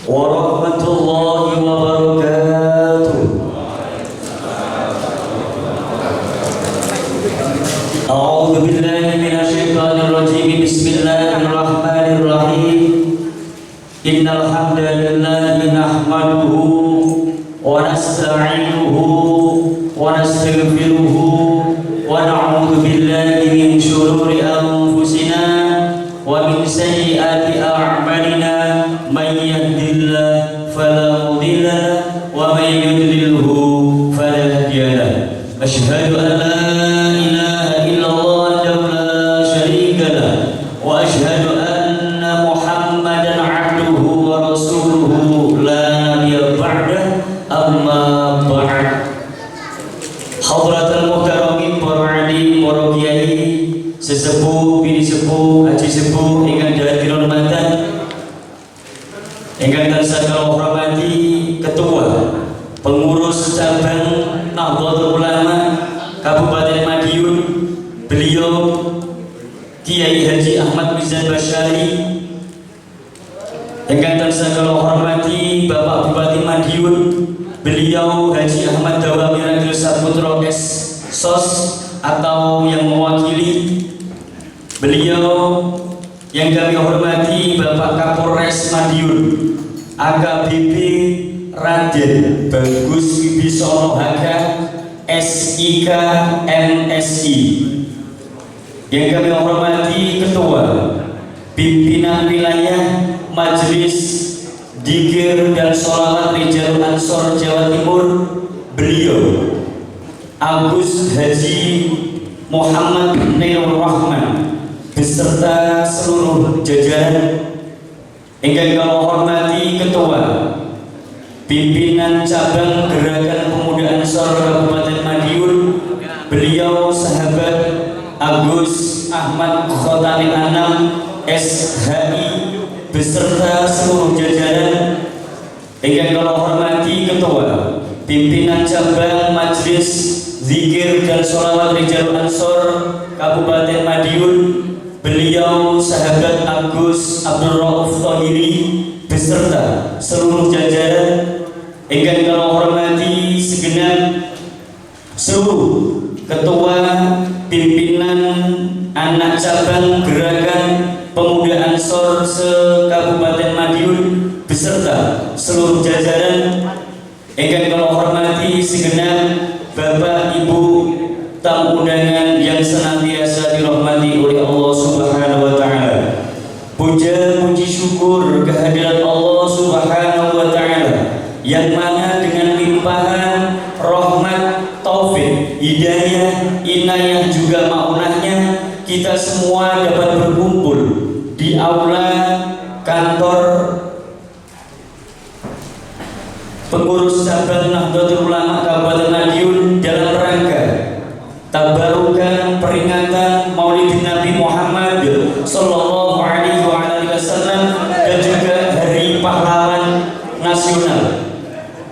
warahmatullahi wabarakatuh. A'udzu billahi minasyaitonir rajim. Bismillahirrahmanirrahim. Innal hamdalillahi nahmaduhu wa nasta'inuhu wa nastaghfiruhu wa na'udzu billahi min shururi anfusina wa min sayyiati a'malina. Man yahdihillahu fala mudilla lahu wa man yudlilhu fala hadiya lahu. Asyhadu an la ilaha illallah wahdahu la syarika lahu wa asyhadu anna Muhammadan 'abduhu wa rasuluhu la nabiyya ba'dahu. Amma ba'd. Hadratul muhtaramin para alim, para kiai, sesepuh, bini sepuh, haji sepuh ingkang dirahmatan, ingkang tansah kula hormati Ketua Pengurus Cabang Nahdlatul Ulama Kabupaten Madiun, beliau Kiai Haji Ahmad Mizan Basyari, ingkang tansah kula hormati Bapak Bupati Madiun, beliau Haji Ahmad Dawami Ragil Saputra SOS atau yang mewakili, beliau yang kami hormati Bapak Kapolres Madiun AKBP Raden Bagus Wibisono Haka SIK MSI, yang kami hormati Ketua Pimpinan Wilayah Majelis Dzikir dan Sholawat Rijalul Ansor Jawa Timur, beliau Agus Haji Muhammad Nailur Rahman beserta seluruh jajaran. Ingkang kula hormati Ketua Pimpinan Cabang Gerakan Pemuda Ansor Kabupaten Madiun, beliau sahabat Agus Ahmad Khotanil Anam SHI beserta seluruh jajaran. Ingkang kula hormati Ketua Pimpinan Cabang Majelis Zikir dan Sholawat Rijalul Ansor Kabupaten Madiun, beliau sahabat Agus Abdul Rauf Thahiri beserta seluruh jajaran. Ingkang kula hormati segenap seluruh ketua pimpinan anak cabang Gerakan Pemuda Ansor se-Kabupaten Madiun beserta seluruh jajaran. Ingkang kula hormati segenap Bapak Ibu tamu undangan yang senantiasa dirahmati oleh Allah Subhanahu wa taala. Puja puji syukur kehadirat Allah Subhanahu wa taala yang mana dengan limpahan rahmat, taufik, hidayah, inayah juga maunahnya kita semua dapat berkumpul di aula kantor Pengurus Cabang Nahdlatul Ulama Kabupaten Madiun dalam rangka tabarukan peringatan Maulid Nabi Muhammad sallallahu alaihi wasallam dan juga Hari Pahlawan Nasional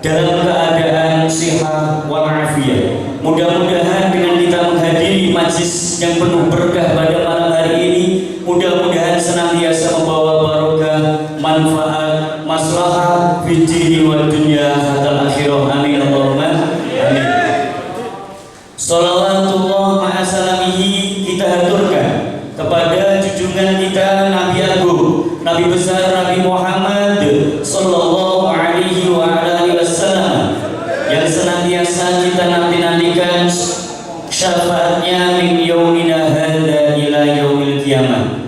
dalam keadaan sehat walafiat. Mudah-mudahan dengan kita menghadiri majlis yang penuh berkah pada malam hari ini, mudah-mudahan senantiasa membawa barokah, manfaat, maslahah fid dini wad dunya hatta akhirah. Amin Allahumma amin. Shalawatullah ma'asalamihi kita haturkan kepada junjungan kita Nabi Agung, Nabi besar Nabi Muhammad sallallahu alaihi wasallam yang senantiasa kita nanti-nantikan syafaatnya min yaumina hadza ila yaumil qiyamah.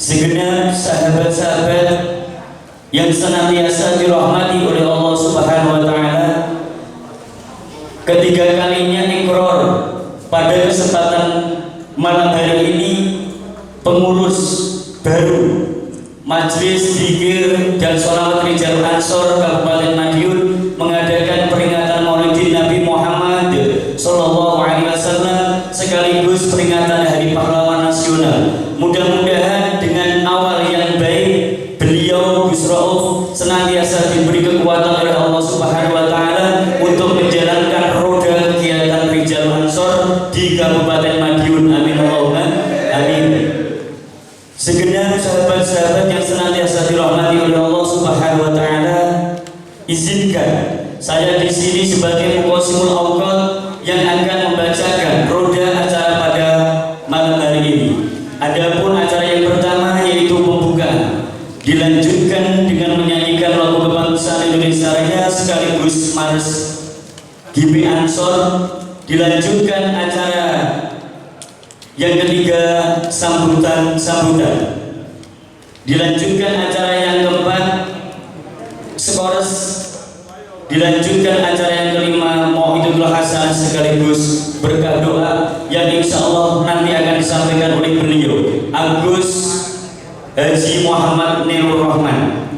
Segenap sahabat-sahabat yang senantiasa dirahmati oleh Allah Subhanahu wa taala, ketiga kalinya ikrar pada kesempatan malam hari ini pengurus baru Majelis Dzikir dan Sholawat Rijalul Ansor Kabupaten Madiun mengadakan peringatan Maulid Nabi Muhammad sallallahu alaihi wasallam sekaligus peringatan Hari Pahlawan Nasional. Mudah-mudahan dengan awal yang baik beliau Gus Rauf senantiasa diberi kekuatan oleh Allah Subhanahu wa taala untuk menjalankan roda kegiatan Rijalul Ansor di Kabupaten Madiun. Amin Allahumma amin. Segenap sahabat-sahabat yang senantiasa dirahmati oleh Allah Subhanahu Auqat yang akan membacakan roda acara pada malam hari ini. Adapun acara yang pertama yaitu pembukaan, dilanjutkan dengan menyanyikan lagu kebangsaan Indonesia Raya sekaligus Mars GB Ansor. Dilanjutkan acara yang ketiga sambutan. Dilanjutkan acara yang keempat skores. Dilanjutkan acara yang kelima Mau'idul Hasan sekaligus berkah doa yang insya Allah nanti akan disampaikan oleh beliau Agus Haji Muhammad Nurul Rahman.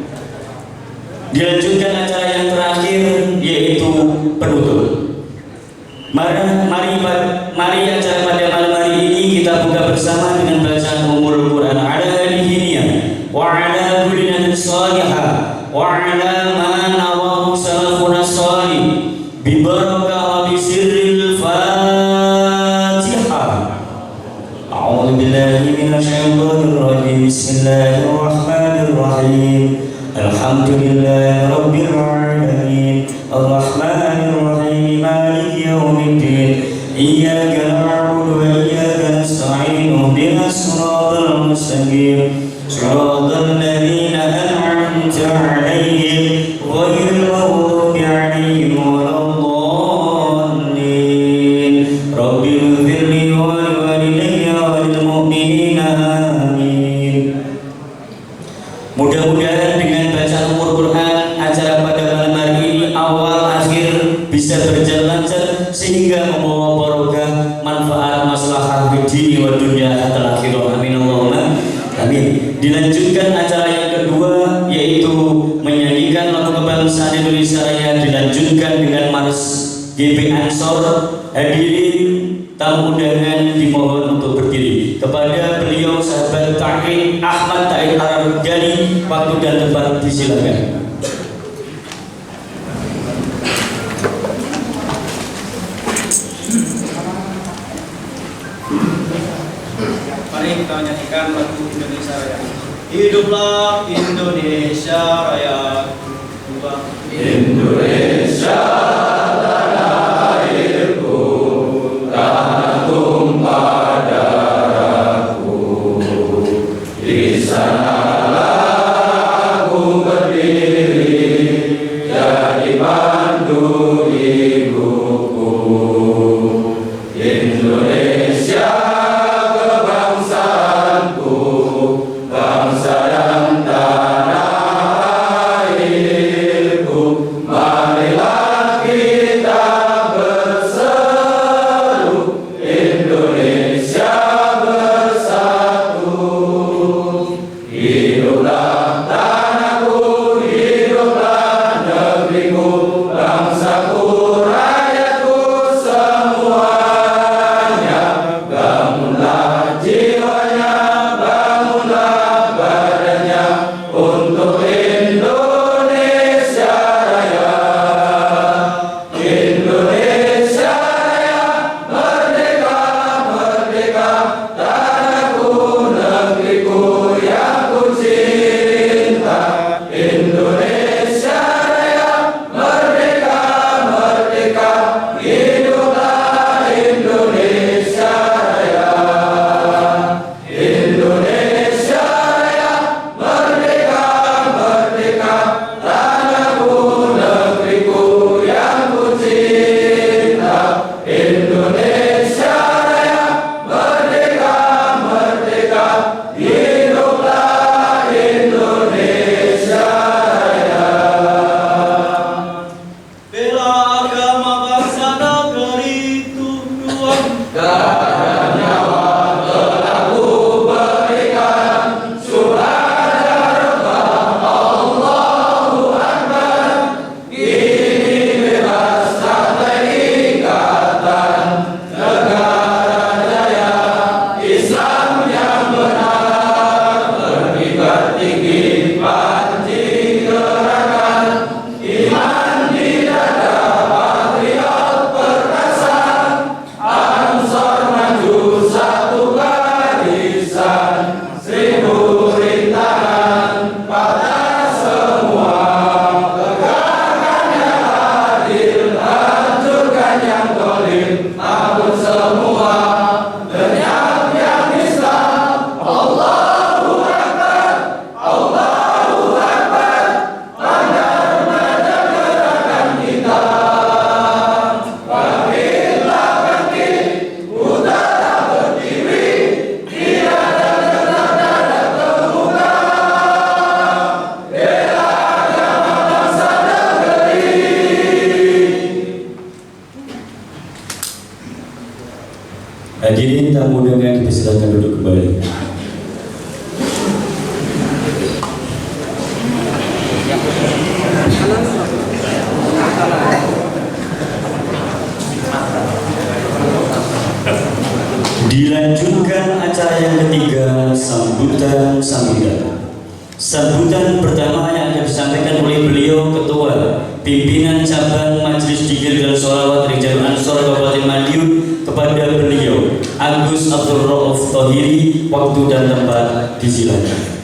Dilanjutkan acara yang terakhir yaitu penutup. Mari acara pada malam hari ini kita buka bersama dengan bacaan Ummul Quran ala alihiniyah wa ala kulli nabiyyin salihah wa ala ma nawahu salafuna salih bi barakah wa bi sirril Fatihah. A'udzu billahi minasy syaithanir rajim. Bismillahirrahmanirrahim. Alhamdulillahi rabbil alamin. Arrahmanir rahim. Maliki yaumiddin. Iyyaka na'budu wa iyyaka nasta'in. Ihdinas siratal mustaqim. Siratal ladzina an'amta 'alaihim ghairil maghdubi 'alaihim waladdallin. Rabbi ighfirli wa liwalidayya wa lil mu'minina amin. Mudah-mudahan dengan bacaan Ummul Quran acara pada malam hari ini awal akhir bisa berjalan lancar sehingga membawa barokah, manfaat, maslahah di wa dunya hatta akhirah. Amin Allahumma amin. Dilanjutkan acara yang kedua yaitu menyanyikan lagu kebangsaan Indonesia Raya, dilanjutkan dengan Mars GB Ansor. Hadirin tamu undangan dimohon untuk berdiri. Kepada beliau sahabat Ta'in Ahmad Ta'in Arab-Ghani, waktu dan tempat disilakan. Mari kita menyanyikan lagu Indonesia Raya. Hiduplah Indonesia Raya. Indonesia tanah airku, tanah tumpah darahku. Di sanalah aku berdiri, jadi pandu ibuku. Indonesia kebangsaanku, bangsa dan tanah airku. Marilah kita Hadirin tamu undangan dipersilakan duduk kembali. Dilanjutkan acara yang ketiga, sambutan sambutan. Sambutan pertama yang akan disampaikan oleh beliau Ketua Pimpinan Cabang Majelis Dzikir dan Sholawat Rijalul Ansor Kabupaten Madiun kepada beliau Agus Abdul Rauf Thohiri. Waktu dan tempat disilakan.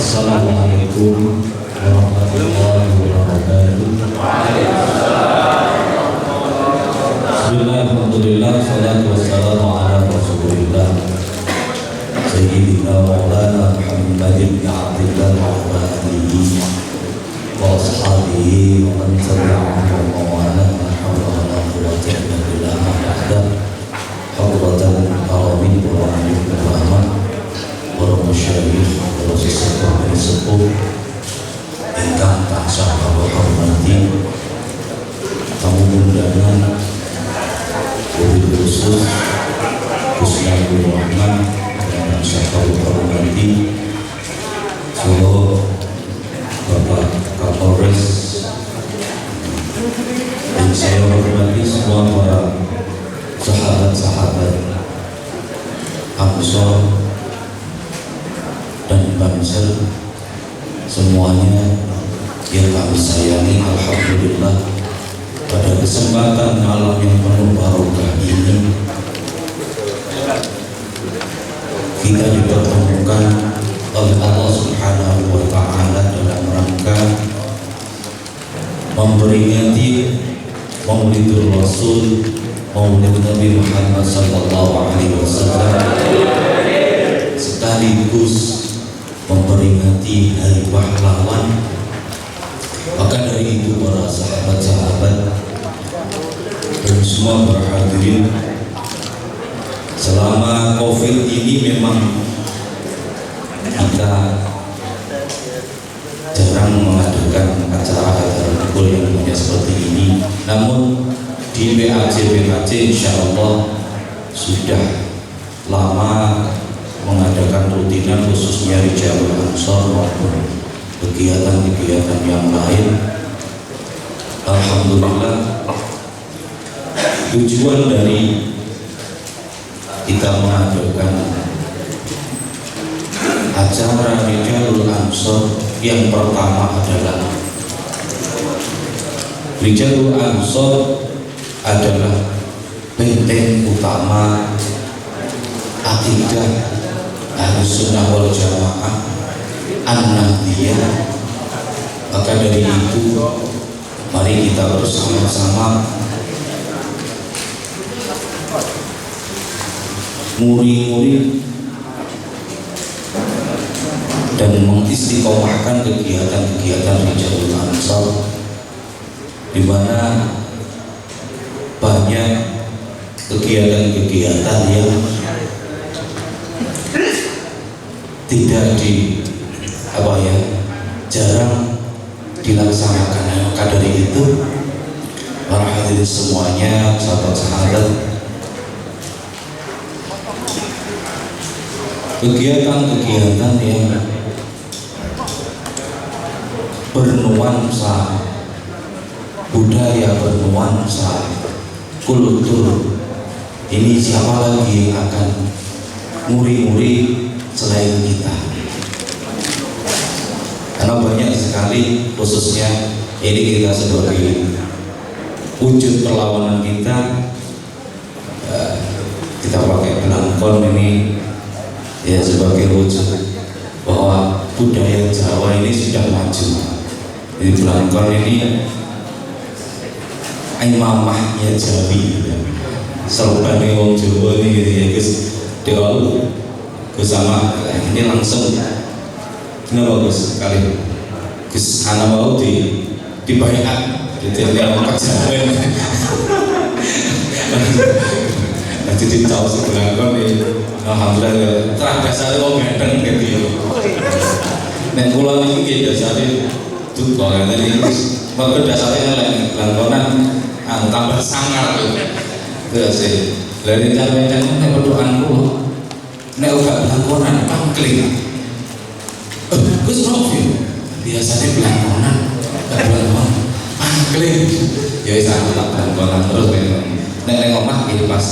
Assalamualaikum warahmatullahi wabarakatuh. Bismillahirrahmanirrahim. Salatu wassalamu ala Rasulillah Sayyidina Maulana Muhammadin bin Abdillah wa ala alihi wa ashabihi wa man tabi'ahum wa mawala la hawla wa la quwwata illa billah wahdahu hadratan alamin wa alaikum rahmat para masyayikh, para sesepuh ingkang tansah kawula hormati, tamu undangan wabil khusus Gus Nabil Rahman yang tansah kawula hormati, Solo Bapak Kapolres, dan saya hormati semua para sahabat-sahabat Ansor dan Bansel semuanya yang kami sayangi. Alhamdulillah pada kesempatan malam yang penuh barokah ini kita dipertemukan oleh Allah Subhanahu wa Ta'ala dalam rangka memperingati Maulidur Rasul, Maulid Nabi Muhammad sallallahu alaihi wasallam, sekaligus memperingati Hari Pahlawan. Maka dari itu para sahabat-sahabat dan semua para hadirin, selama COVID ini memang kita jarang mengadakan acara-acara kuliah seperti ini. Namun di PAJ insya Allah sudah lama mengadakan rutinan, khususnya Rijalul Ansor maupun kegiatan-kegiatan yang lain. Alhamdulillah, tujuan dari kita mengadakan acara Rijalul Ansor yang pertama adalah Rijalul Ansor adalah benteng utama akidah Ahlussunnah wal Jamaah An-Nahdliyah. Maka dari itu mari kita bersama-sama nguri-nguri dan mengistiqomahkan kegiatan-kegiatan Rijalul Ansor, di mana banyak kegiatan-kegiatan yang tidak jarang dilaksanakan. Maka dari itu para hadirin semuanya, sahabat-sahabat, kegiatan-kegiatan yang bernuansa budaya, bernuansa kultur ini, siapa lagi yang akan nguri-nguri selain kita? Karena banyak sekali, khususnya ini kita sebagai wujud perlawanan kita pakai belangkon ini ya sebagai wujud bahwa budaya Jawa ini sudah maju. Jadi belangkon ini imamahnya Jawi, serbannya wong Jawa ini gitu ya Gus. Gus sama ini langsung kenapa Gus sekali Gus anak mau dibayar di tiap-tiap Jawa. jadi tahu sih belakon nih. Alhamdulillah ya. Terang dasarnya wong ganteng gitu. Nek kula niki nggih dasare duka ngene iki. Mergo dasare lek belangkonan tambah sangar gitu. Terus sih. Lah nek sampeyan nek pedokan kula nek ora belangkonan pangkling. Gus Rofi biasanya belangkonan, gak belangkonan pangkling. Ya wis aku tak belangkonan terus nek omah iki pas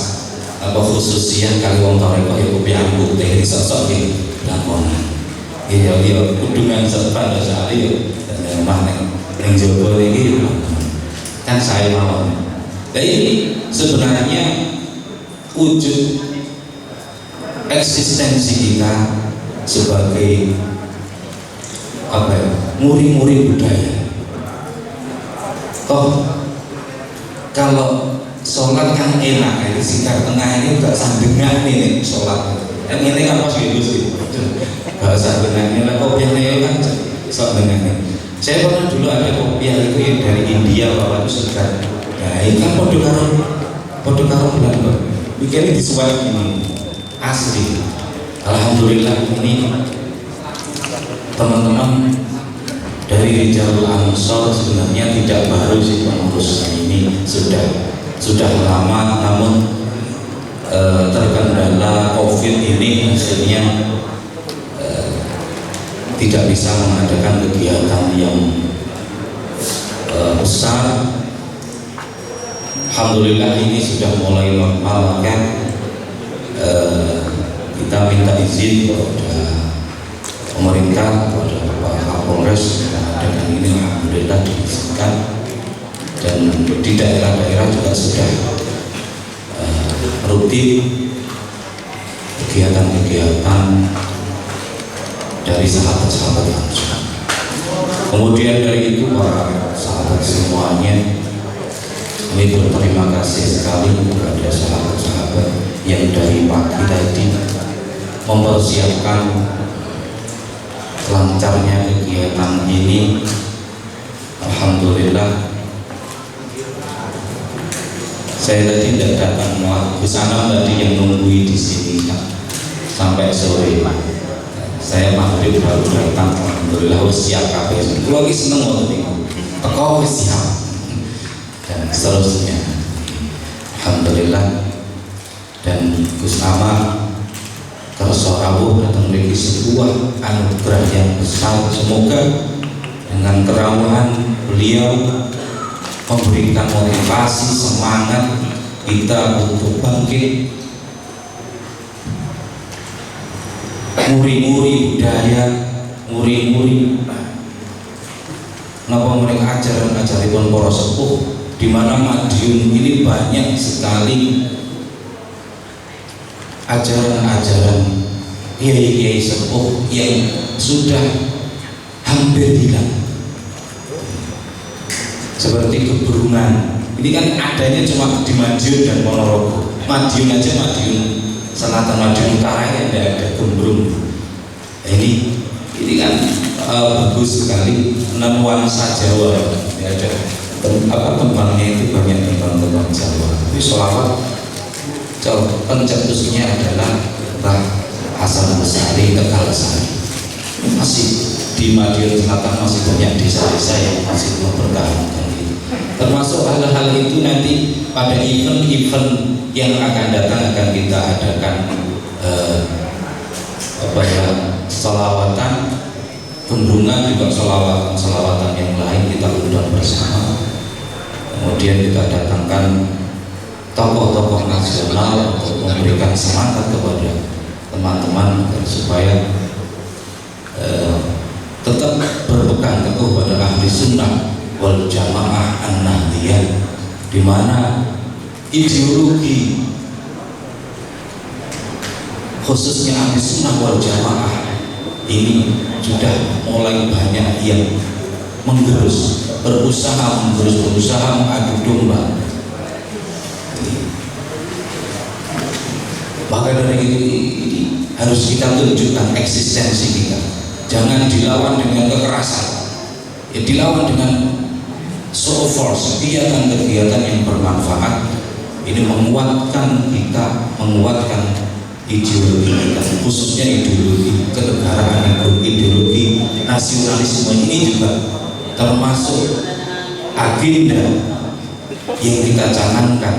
apa khususian kali wong toreko ya kopi aku teh sosok iki belangkonan. Iya kudungan serta dasare yo dan omah ning jowo iki kan saya mawon. Nah ini sebenarnya wujud eksistensi kita sebagai apa ya, muri-muri budaya. Toh kalau sholat kan enak, ini sikar tengah ini enggak sandengan nih sholat. Yang ini kan pas gitu sih, bahasa tengahnya lah kopiah ini kan sok dengan. Saya pernah dulu ada kopiah itu yang dari India bawa itu segar. Nah ini kan podo karo Belanda. Bikinnya disuap ini asli. Alhamdulillah ini teman-teman dari Rijalul Ansor sebenarnya tidak baru sih pengurusnya ini sudah lama, namun terkendala COVID ini hasilnya tidak bisa mengadakan kegiatan yang besar. Alhamdulillah ini sudah mulai normal kan. Kita minta izin kepada pemerintah, kepada Pak Kapolres dengan ini alhamdulillah diizinkan, dan di daerah-daerah juga sudah rutin kegiatan-kegiatan dari sahabat-sahabat langsung. Kemudian dari itu para sahabat semuanya, kami berterima kasih sekali kepada sahabat-sahabat yang dari pagi tadi mempersiapkan lancarnya kegiatan ini. Alhamdulillah. Saya tadi tidak datang ke sana, tadi yang nungguin di sini sampai sore. Saya maghrib baru datang. Alhamdulillah siap kabeh. Kulo iki seneng banget niku. Teko wis siap. Dan seterusnya. Alhamdulillah. Dan Gus Ama tersorawuh datang dari sebuah anugerah yang besar. Semoga dengan kerawahan beliau memberikan motivasi, semangat kita untuk bangkit, muri-muri budaya, muri-muri napa mereka ajaran-ajaran para sepuh, di mana Madiun ini banyak sekali ajaran-ajaran kiai-kiai sepuh yang sudah hampir hilang, seperti keburungan. Ini kan adanya cuma di Madiun dan Ponorogo. Madiun aja, Madiun Selatan, Madiun Utara yang tidak ada gembrung. Ini kan bagus sekali, nuansa Jawa. Ya, ada tembangnya itu banyak tembang-tembang Jawa. Tapi sholawat pencetusnya adalah Mbah Hasan Besari Tegal Sari. Masih di Madiun Selatan masih banyak desa-desa yang masih mempertahankan itu. Termasuk hal-hal itu nanti pada event-event yang akan datang akan kita adakan sholawatan, gendrungan juga sholawatan yang lain kita undang bersama. Kemudian kita datangkan tokoh-tokoh nasional untuk memberikan semangat kepada teman-teman supaya tetap berpegang teguh pada ahli sunnah wal jamaah an-nahdiyah, di mana ideologi khususnya ahli sunnah wal jamaah ini sudah mulai banyak yang berusaha mengadu domba. Maka dari itu ini harus kita tunjukkan eksistensi kita. Jangan dilawan dengan kekerasan, ya dilawan dengan show of force, kegiatan-kegiatan yang bermanfaat. Ini menguatkan kita, menguatkan ideologi kita, khususnya ideologi kenegaraan, ideologi nasionalisme ini juga termasuk agenda yang kita canangkan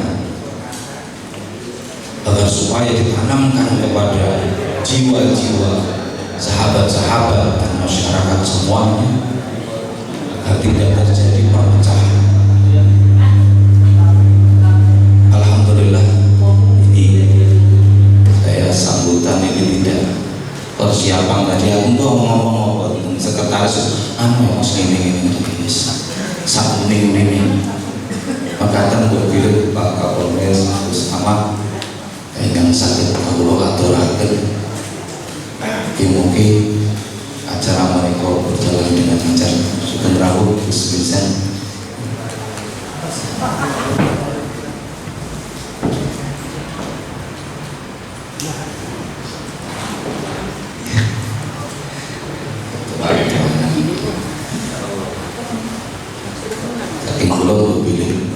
agar supaya ditanamkan kepada jiwa-jiwa sahabat-sahabat dan masyarakat semuanya agar tidak terjadi perpecahan. Alhamdulillah, ini saya sambutan ini tidak persiapan tadi. Aku tuh ngomong-ngomong sekretaris ini sakuning ini makatan berbilang Pak Kapolres Gus Ahmad yang sakit kalau aturaken mungkin acara mereka berjalan dengan lancar. Sugeng rawuh Gus Vincent. Saking kula pilih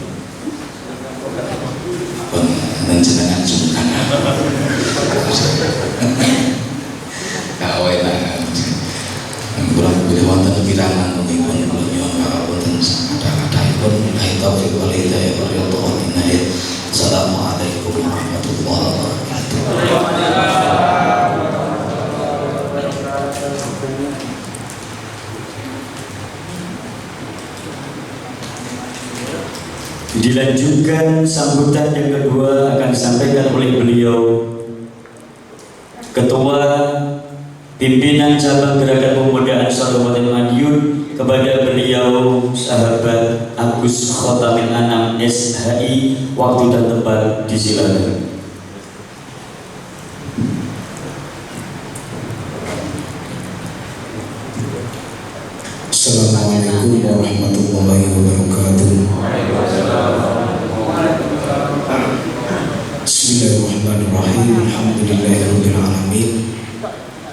dan jenengan sungkan kawenan kurang pilih wonten pirangan mungkin kula nyuwun ngapunten kata-kataipun ahi taufik wal hidayah wa ridha. Assalamualaikum warahmatullahi wabarakatuh. Dilanjutkan sambutan yang kedua akan disampaikan oleh beliau, Ketua Pimpinan Cabang Gerakan Pemuda Ansor Kabupaten Madiun, kepada beliau sahabat Agus Khotamil Anam SHI. Waktu dan tempat disilakan. Assalamualaikum warahmatullahi wabarakatuh. Bismillahirrahmanirrahim. Alhamdulillahirabbil alamin.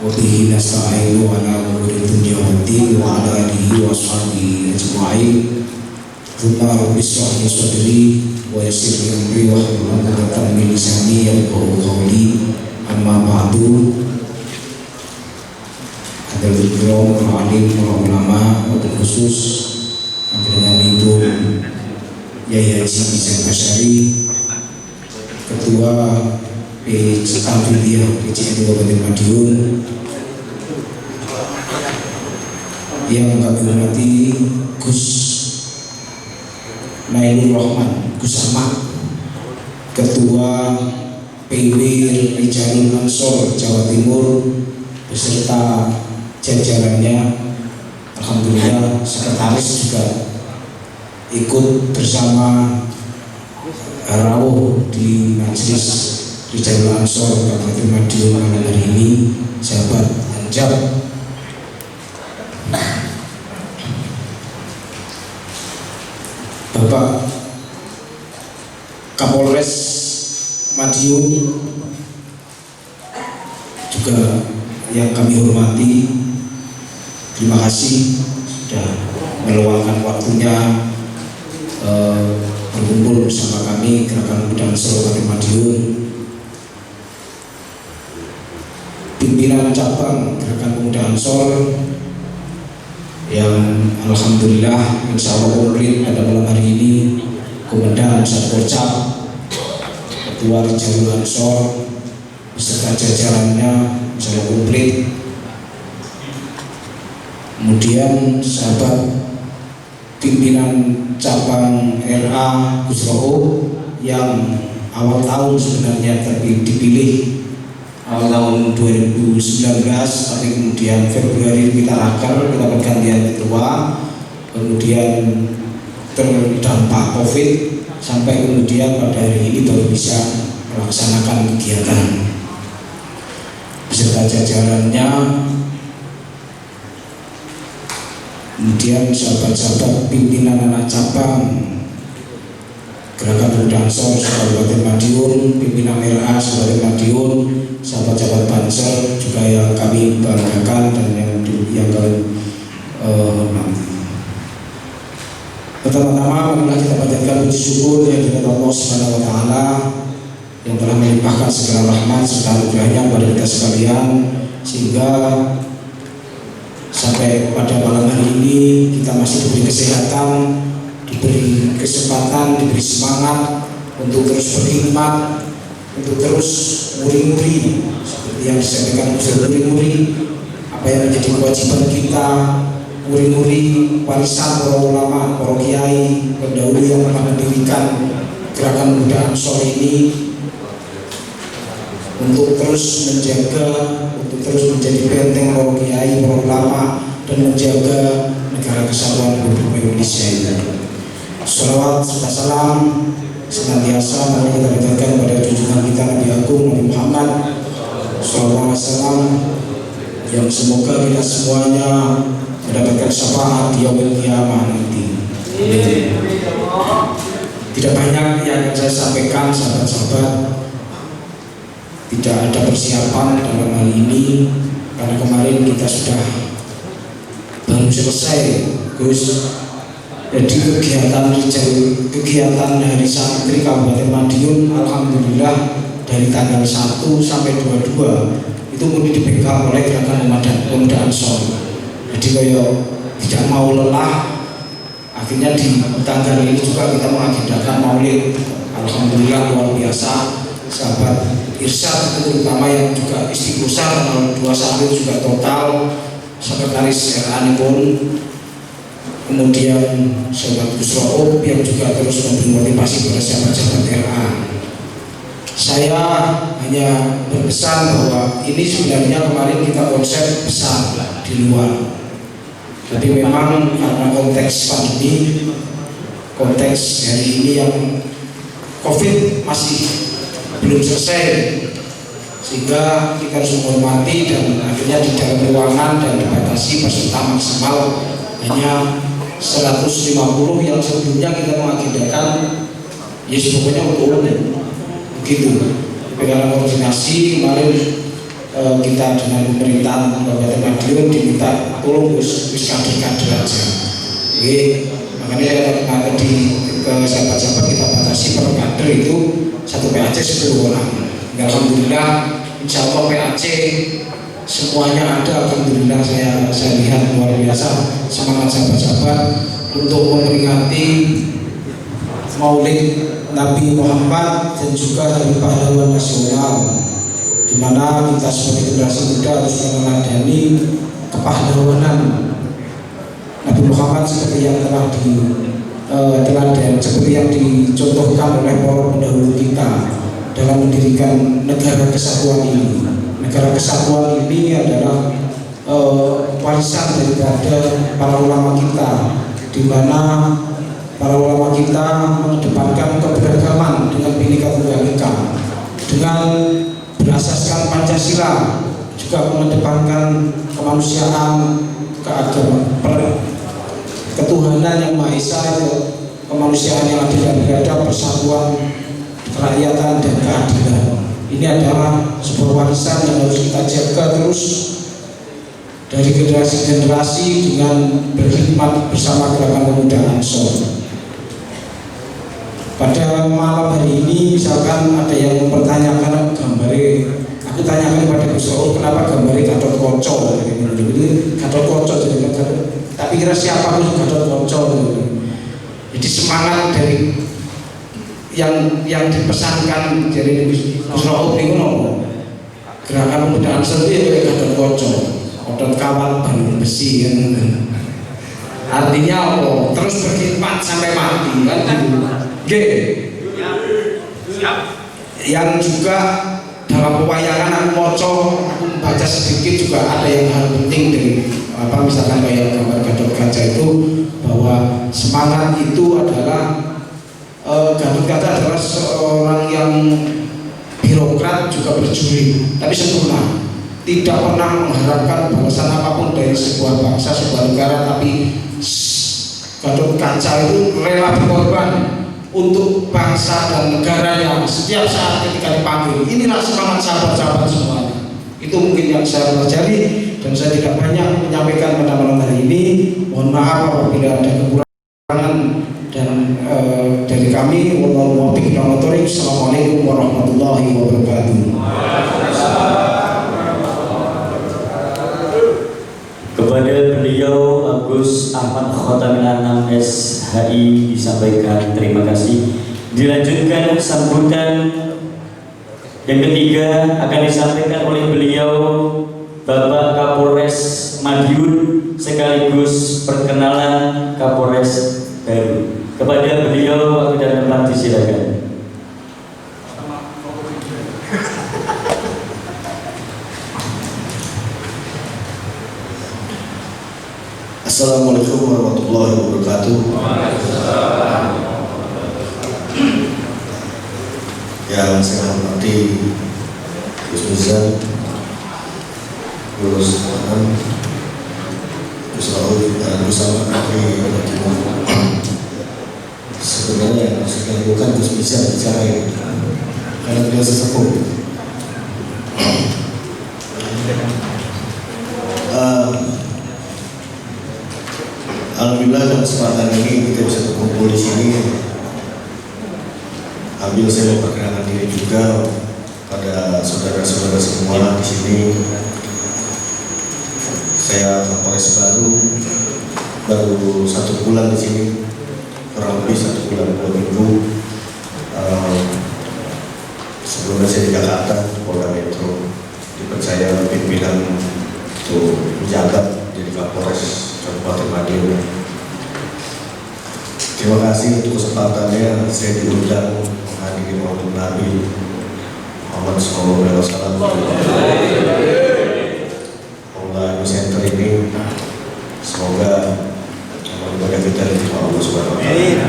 Wa bihi nasta'inu ala umuri dunya waddin wa ala alihi wa sahbihi ajma'in. Thumma rabbi shrah li sadri wa yassir li amri wa hlul 'uqdatam min lisani yafqahu qawli. Amma ba'du. Ada beliau para alim, para ulama, wakil khusus dengan Ibu Yai Haji Misan Kasyari, Ketua Alfidiyah PCNU Kabupaten Madiun, yang kami hormati Gus Nailur Rahman, Gus Ahmad, Ketua PW Rijalul Ansor Jawa Timur beserta jajarannya. Alhamdulillah, sekretaris juga ikut bersama rawuh di Majelis Rijalul Ansor Kabupaten Madiun malam hari ini, sahabat Anjab. Bapak Kapolres Madiun juga yang kami hormati, terima kasih sudah meluangkan waktunya berkumpul bersama kami Gerakan Pemuda Ansor Kabupaten Madiun. Pimpinan cabang Gerakan Pemuda Ansor yang alhamdulillah insya Allah komplit pada malam hari ini, Komandan Satpolcap, Ketua Rijalul Ansor beserta jajarannya insya Allah komplit. Kemudian sahabat pimpinan cabang RA Gus Roho yang awal tahun sebenarnya dipilih awal tahun 2019, tapi kemudian Februari kita raker, kita pergantian ketua, kemudian terdampak COVID sampai kemudian pada hari ini baru bisa melaksanakan kegiatan beserta jajarannya. Kemudian sahabat-sahabat pimpinan anak cabang Gerakan Pemuda Ansor Kabupaten Madiun, pimpinan RA Kabupaten Madiun, sahabat-sahabat Banser juga yang kami banggakan dan yang kami pertama-tama marilah kita panjatkan puji syukur yang kepada Allah Subhanahu wa taala yang telah melimpahkan segala rahmat serta anugerahnya kepada kita sekalian, sehingga sampai pada malam hari ini kita masih diberi kesehatan, diberi kesempatan, diberi semangat untuk terus berkhidmat, untuk terus muri-muri seperti yang disampaikan muri-muri apa yang menjadi kewajiban kita, muri-muri warisan para ulama, para kiai pendahulu yang telah mendirikan gerakan Muda Ansor ini, untuk terus menjaga, untuk terus menjadi benteng para kiai, para ulama, dan menjaga negara kesatuan Republik Indonesia ini. Shalawat serta salam senantiasa mari kita berikan pada junjungan kita Nabi Agung Nabi Muhammad Sallallahu Alaihi Wasallam, yang semoga kita semuanya mendapatkan syafaat di yaumil qiyamah nanti. Tidak banyak yang saya sampaikan, sahabat-sahabat. Tidak ada persiapan dalam hal ini karena kemarin kita sudah baru selesai Gus. Jadi kegiatan Hari Santri Kabupaten Madiun alhamdulillah dari tanggal 1 sampai 22 itu mulai dipegang oleh gerakan Pemuda Ansor. Jadi kalau tidak mau lelah, akhirnya di tanggal ini juga kita mengagendakan maulid. Alhamdulillah luar biasa. Sahabat Irsyad terutama yang juga istiqosah tanggal 21 juga total, sekretaris RA pun, kemudian sahabat Kusro'ub yang juga terus memberi motivasi pada sahabat-sahabat RA. Saya hanya berpesan bahwa ini sebenarnya kemarin kita konsep besar di luar, tapi memang karena konteks pandemi, konteks hari ini yang COVID masih belum selesai, sehingga kita harus menghormati dan akhirnya di dalam ruangan dan dibatasi peserta maksimal hanya 150 yang sebelumnya kita mengagendakan ya pokoknya untuk begitu. Dalam koordinasi kemarin kita dengan pemerintahan Kabupaten Madiun diminta tolong wis kader-kader aja. Makanya tadi ke sahabat-sahabat kita batasi per kader itu satu PAC 10 orang. Alhamdulillah, insya Allah PAC semuanya ada. Alhamdulillah saya lihat luar biasa semangat sahabat-sahabat untuk memperingati Maulid Nabi Muhammad dan juga Hari Pahlawan Nasional, di mana kita sebagai generasi muda harus meneladani kepahlawanan Nabi Muhammad seperti yang telah teladan, seperti yang dicontohkan oleh para pendahulu kita dalam mendirikan negara kesatuan ini. Negara kesatuan ini adalah warisan daripada para ulama kita, di mana para ulama kita mengedepankan keberagaman dengan Bhinneka Tunggal Ika, dengan berasaskan Pancasila, juga mengedepankan kemanusiaan, keagamaan, ketuhanan yang Maha Esa, kemanusiaan yang adil dan beradab, persatuan, kerakyatan dan keadilan. Ini adalah sebuah warisan yang harus kita jaga terus dari generasi ke generasi dengan berkhidmat bersama Gerakan Pemuda Ansor. Pada malam hari ini misalkan ada yang mempertanyakan gambarnya, aku tanyakan kepada Gus Raul kenapa gambarnya Gatot Kaca, Gatot Kaca jadi tapi kira siapa pun Gatot Kaca. Jadi semangat dari yang dipesankan dari Gus Raul itu Gerakan Pemuda Ansor itu ya Gatot Kaca, otot kawal ban besi kan. Artinya apa? Terus berkhidmat sampai mati kan gitu. Yang juga dalam pewayangan aku moco, aku baca sedikit juga ada yang hal penting dari misalkan kayak gambar Gatot Kaca itu, bahwa semangat itu adalah Gatot Kaca adalah seorang yang birokrat juga berjuri tapi sempurna, tidak pernah mengharapkan balasan apapun dari sebuah bangsa, sebuah negara, tapi Gatot Kaca itu rela berkorban untuk bangsa dan negaranya setiap saat ketika dipanggil. Inilah semangat sahabat-sahabat semuanya. Itu mungkin yang saya pelajari dan saya tidak banyak menyampaikan pada malam hari ini. Mohon maaf apabila ada kekurangan dan dari kami. Wassalamualaikum warahmatullahi wabarakatuh. Kepada beliau Agus Ahmad Khotamil Anam SHI disampaikan terima kasih. Dilanjutkan sambutan yang ketiga akan disampaikan oleh beliau Bapak Kapolres Madiun sekaligus perkenalan Kapolres baru. Kepada beliau waktu dan tempat disilakan. Assalamualaikum warahmatullahi wabarakatuh. Yang saya hormati Gus Mizan, Gus Anam, Gus Raul, dan Gus Ahmad. Sebenarnya yang harus kita lakukan Gus Mizan bicara ini karena beliau sesepuh. Alhamdulillah dalam kesempatan ini kita bisa berkumpul di sini. Ambil saya memperkenalkan diri juga pada saudara-saudara semua di sini. Saya Kapolres baru 1 bulan di sini, kurang lebih 1 bulan 2 minggu. Sebelumnya saya di Jakarta, Polda Metro, dipercaya pimpinan untuk menjabat jadi Kapolres Kabupaten Madiun. Terima kasih untuk kesempatannya saya diundang menghadiri Maulid Nabi Muhammad SAW. Online Center ini semoga amal ibadah kita diterima Allah Subhanahu wa taala.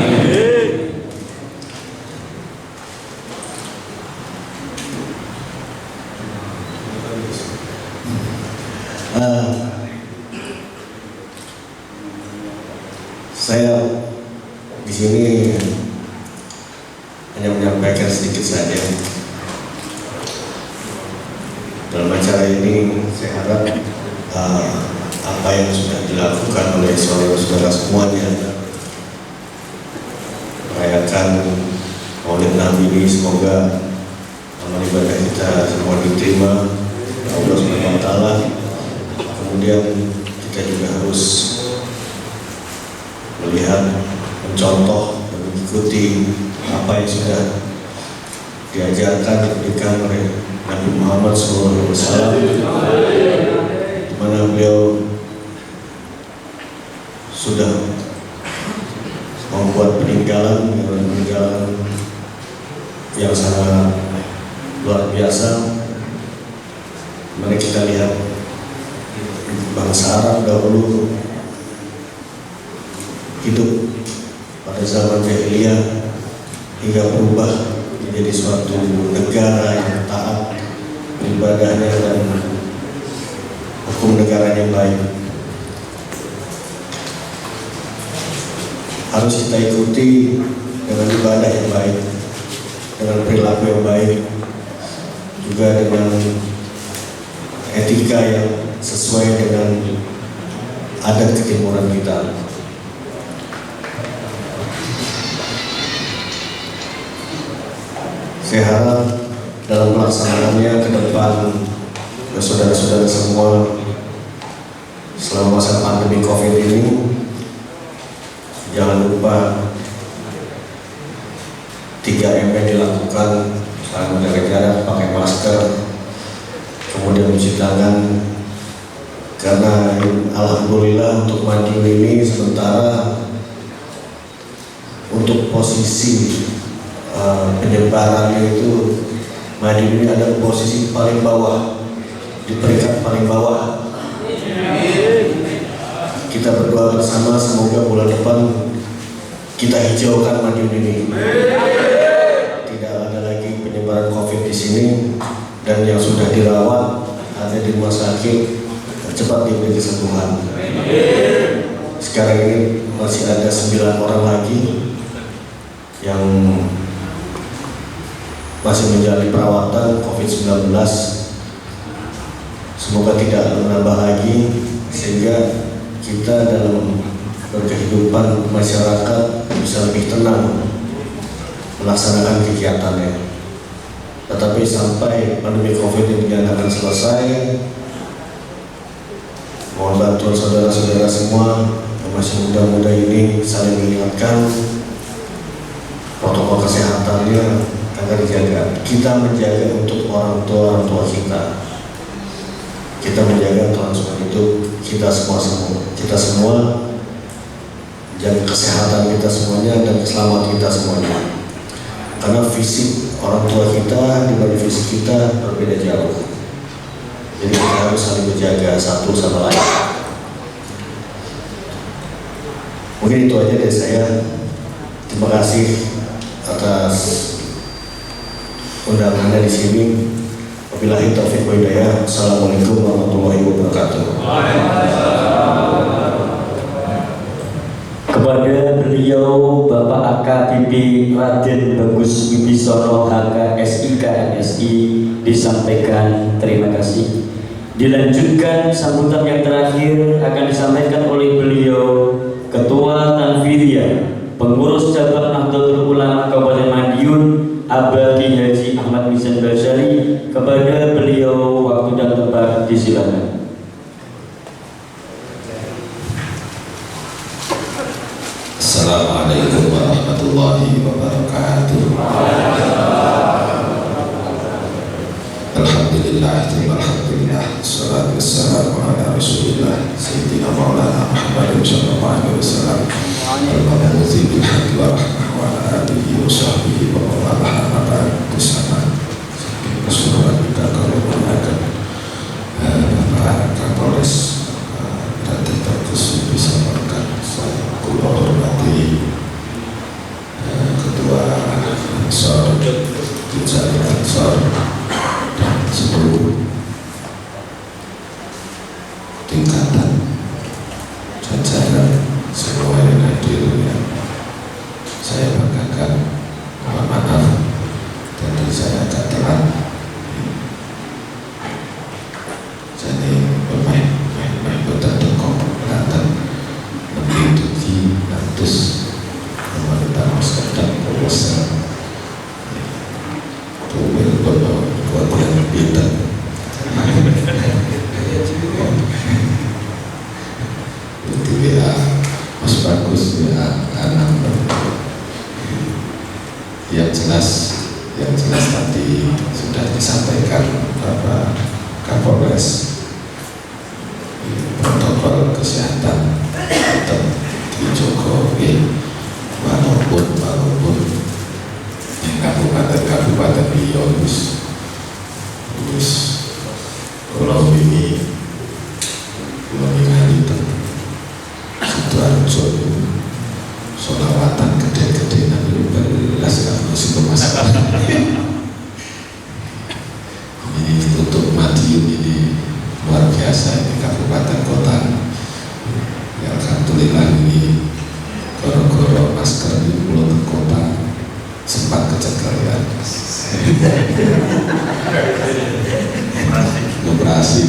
Saya di sini hanya menyampaikan sedikit saja. Dalam acara ini saya harap apa yang sudah dilakukan oleh saudara-saudara semuanya merayakan Maulid Nabi ini, semoga amal ibadah kita semua diterima Allah Subhanahu wa taala. Kemudian kita juga harus melihat, mencontoh, dan mengikuti apa yang sudah diajarkan dan diberikan oleh Nabi Muhammad SAW, di mana beliau sudah membuat peninggalan yang sangat luar biasa. Mari kita lihat bangsa Arab dahulu hidup pada zaman jahiliyah hingga berubah menjadi suatu negara yang taat ibadahnya dan hukum negara yang baik. Harus kita ikuti dengan ibadah yang baik, dengan perilaku yang baik, juga dengan etika yang sesuai dengan adat ketimuran kita. Saya harap dalam pelaksanaannya ke depan saudara-saudara semua selama masa pandemi COVID ini, jangan lupa 3M dilakukan, saling menjaga jarak, pakai masker, kemudian mencuci tangan. Karena alhamdulillah untuk Madiun ini sementara untuk posisi penyebarannya itu Madiun ini ada posisi paling bawah, di peringkat paling bawah. Kita berdoa bersama semoga bulan depan kita hijaukan Madiun ini. Tidak ada lagi penyebaran COVID di sini, dan yang sudah dirawat ada di rumah sakit cepat diberi kesembuhan. Sekarang ini masih ada 9 orang lagi yang masih menjalani perawatan COVID-19. Semoga tidak menambah lagi, sehingga kita dalam berkehidupan masyarakat bisa lebih tenang melaksanakan kegiatannya. Tetapi sampai pandemi COVID ini dinyatakan selesai, mohon bantuan saudara-saudara semua yang masih muda-muda ini saling mengingatkan protokol kesehatannya agar dijaga. Kita menjaga untuk orang tua kita. Kita menjaga kelangsungan hidup kita semua jaga kesehatan kita semuanya dan keselamatan kita semuanya. Karena fisik orang tua kita dibanding fisik kita berbeda jauh. Jadi kita harus saling menjaga satu sama lain. Mungkin itu aja dari saya. Terima kasih atas undangannya di sini. Wabillahi taufiq wal hidayah. Assalamualaikum warahmatullahi wabarakatuh. Kepada beliau Bapak AKBP Raden Bagus Wibisono HK SIK MSI disampaikan terima kasih. Dilanjutkan sambutan yang terakhir akan disampaikan oleh beliau Ketua Tanfidiyah Pengurus Cabang Nahdlatul Ulama Kabupaten Madiun Abadi Haji Ahmad Mizan Basyari. Kepada beliau waktu dan tempat disilakan. Assalamualaikum warahmatullahi wabarakatuh. Alhamdulillah, salatu wassalamu ala rasulillah Sayyidina Maulana Muhammadin sallallahu alaihi wasallam al-mabuthi bil haqqi wa rahmah wa ala alihi wa sahbihi wa mawalah maba'ad bersama Rasulullah kita kalau menggunakan Bapak Kapolres Raden Bagus Wibisono saya kula hormati Ketua Ansor Jajaran Ansor dan seluruh tingkatan jajaran semua yang hadir yang saya banggakan. Mohon maaf tadi saya agak telat, jadi bermain boten teko datang menduduki atus pemerintah masyarakat Polres Tuwil Bono buat yang pintar. Itu ya Mas Bagus ya anak yang jelas tadi sudah disampaikan Bapak Kapolres. Protokol kesehatan tetap dijogo walaupun kabupaten Riau pulau ini itu Sidoarjo sholawatan gede-gede nanti belas kalau situ masalah. Ini untuk Madiun ini luar biasa, ini kabupaten kota. Ya, alhamdulillah ini goro-goro masker di pulau kota sempat kecekel ya. operasi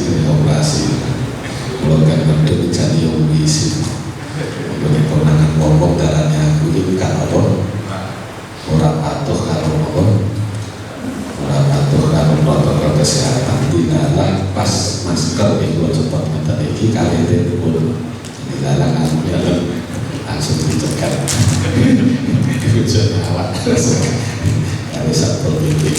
kalau kan mendung jadi omisi ini konangan ngomong darahnya aku ini kan apa orang patuh kalau protokol kesehatan dilarang pas masker itu cepat minta lagi kali itu pun dilarang langsung dicegat hujan awak kali satu itu.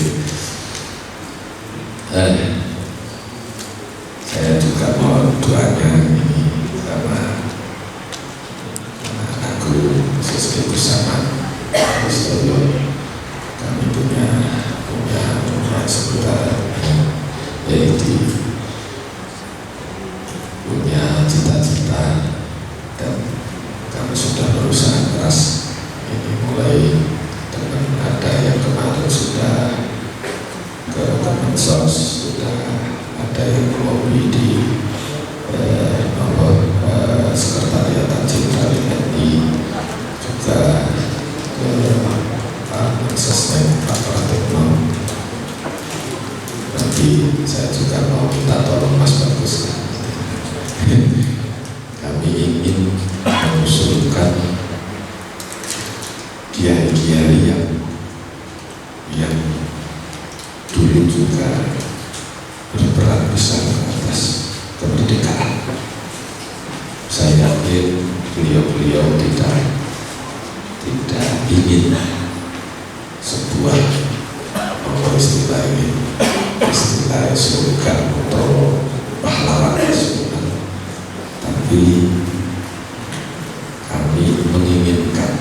Saya juga mohon doanya ini sama anakku khusus bersama Kristoyo. Kami punya seputar yaitu punya cita-cita dan kami sudah berusaha keras. Ini mulai dengan ada yang kemarin sudah ke Kemensos, sudah ada yang lobby di Sekretariat Jenderal TNI, juga ke Pak Mensesnek Pak Pratikno. Nanti saya juga mau minta tolong Mas Bagus. Kami ingin mengusulkan kiai-kiai yang 2 kayak surga atau pahlawan nasional, tapi kami menginginkan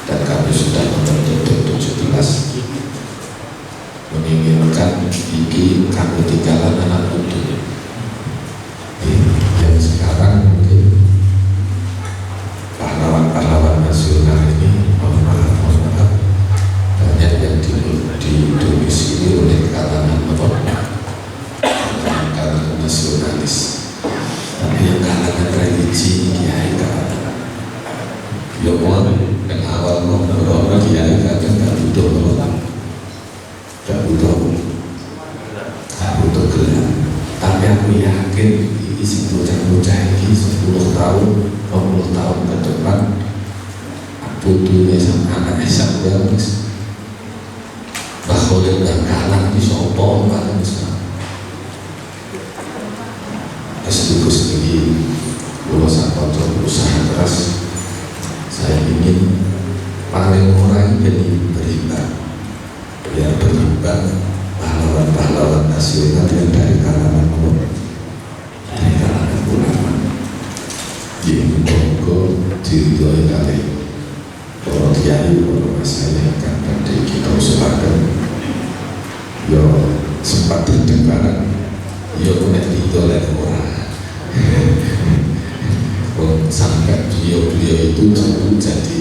dan kami sudah membentuk 17 menginginkan iki kami tinggalan anak muda yang sekarang mungkin pahlawan nasional ini mohon maaf banyak yang didomisili oleh kalangan nasionalis, tapi yang kalangan religi kiai kalangan ya mau yang awal mau orang kiai kadang nggak butuh gelar, tapi aku yakin ini si bocah-bocah ini 10 tahun 20 tahun ke depan putunya sama anak sampai bahwa yang kalah di sopo kan sendiri kalau saya berusaha keras, saya ingin paling murah jadi berimbang, biar berimbang pahlawan nasional yang dari kalangan ulama di Bogor diridhoi kali para kiai para masyayikh kan dari kita usahakan yo sempat terdengar yo nek idoleh orang sampai beliau itu jadi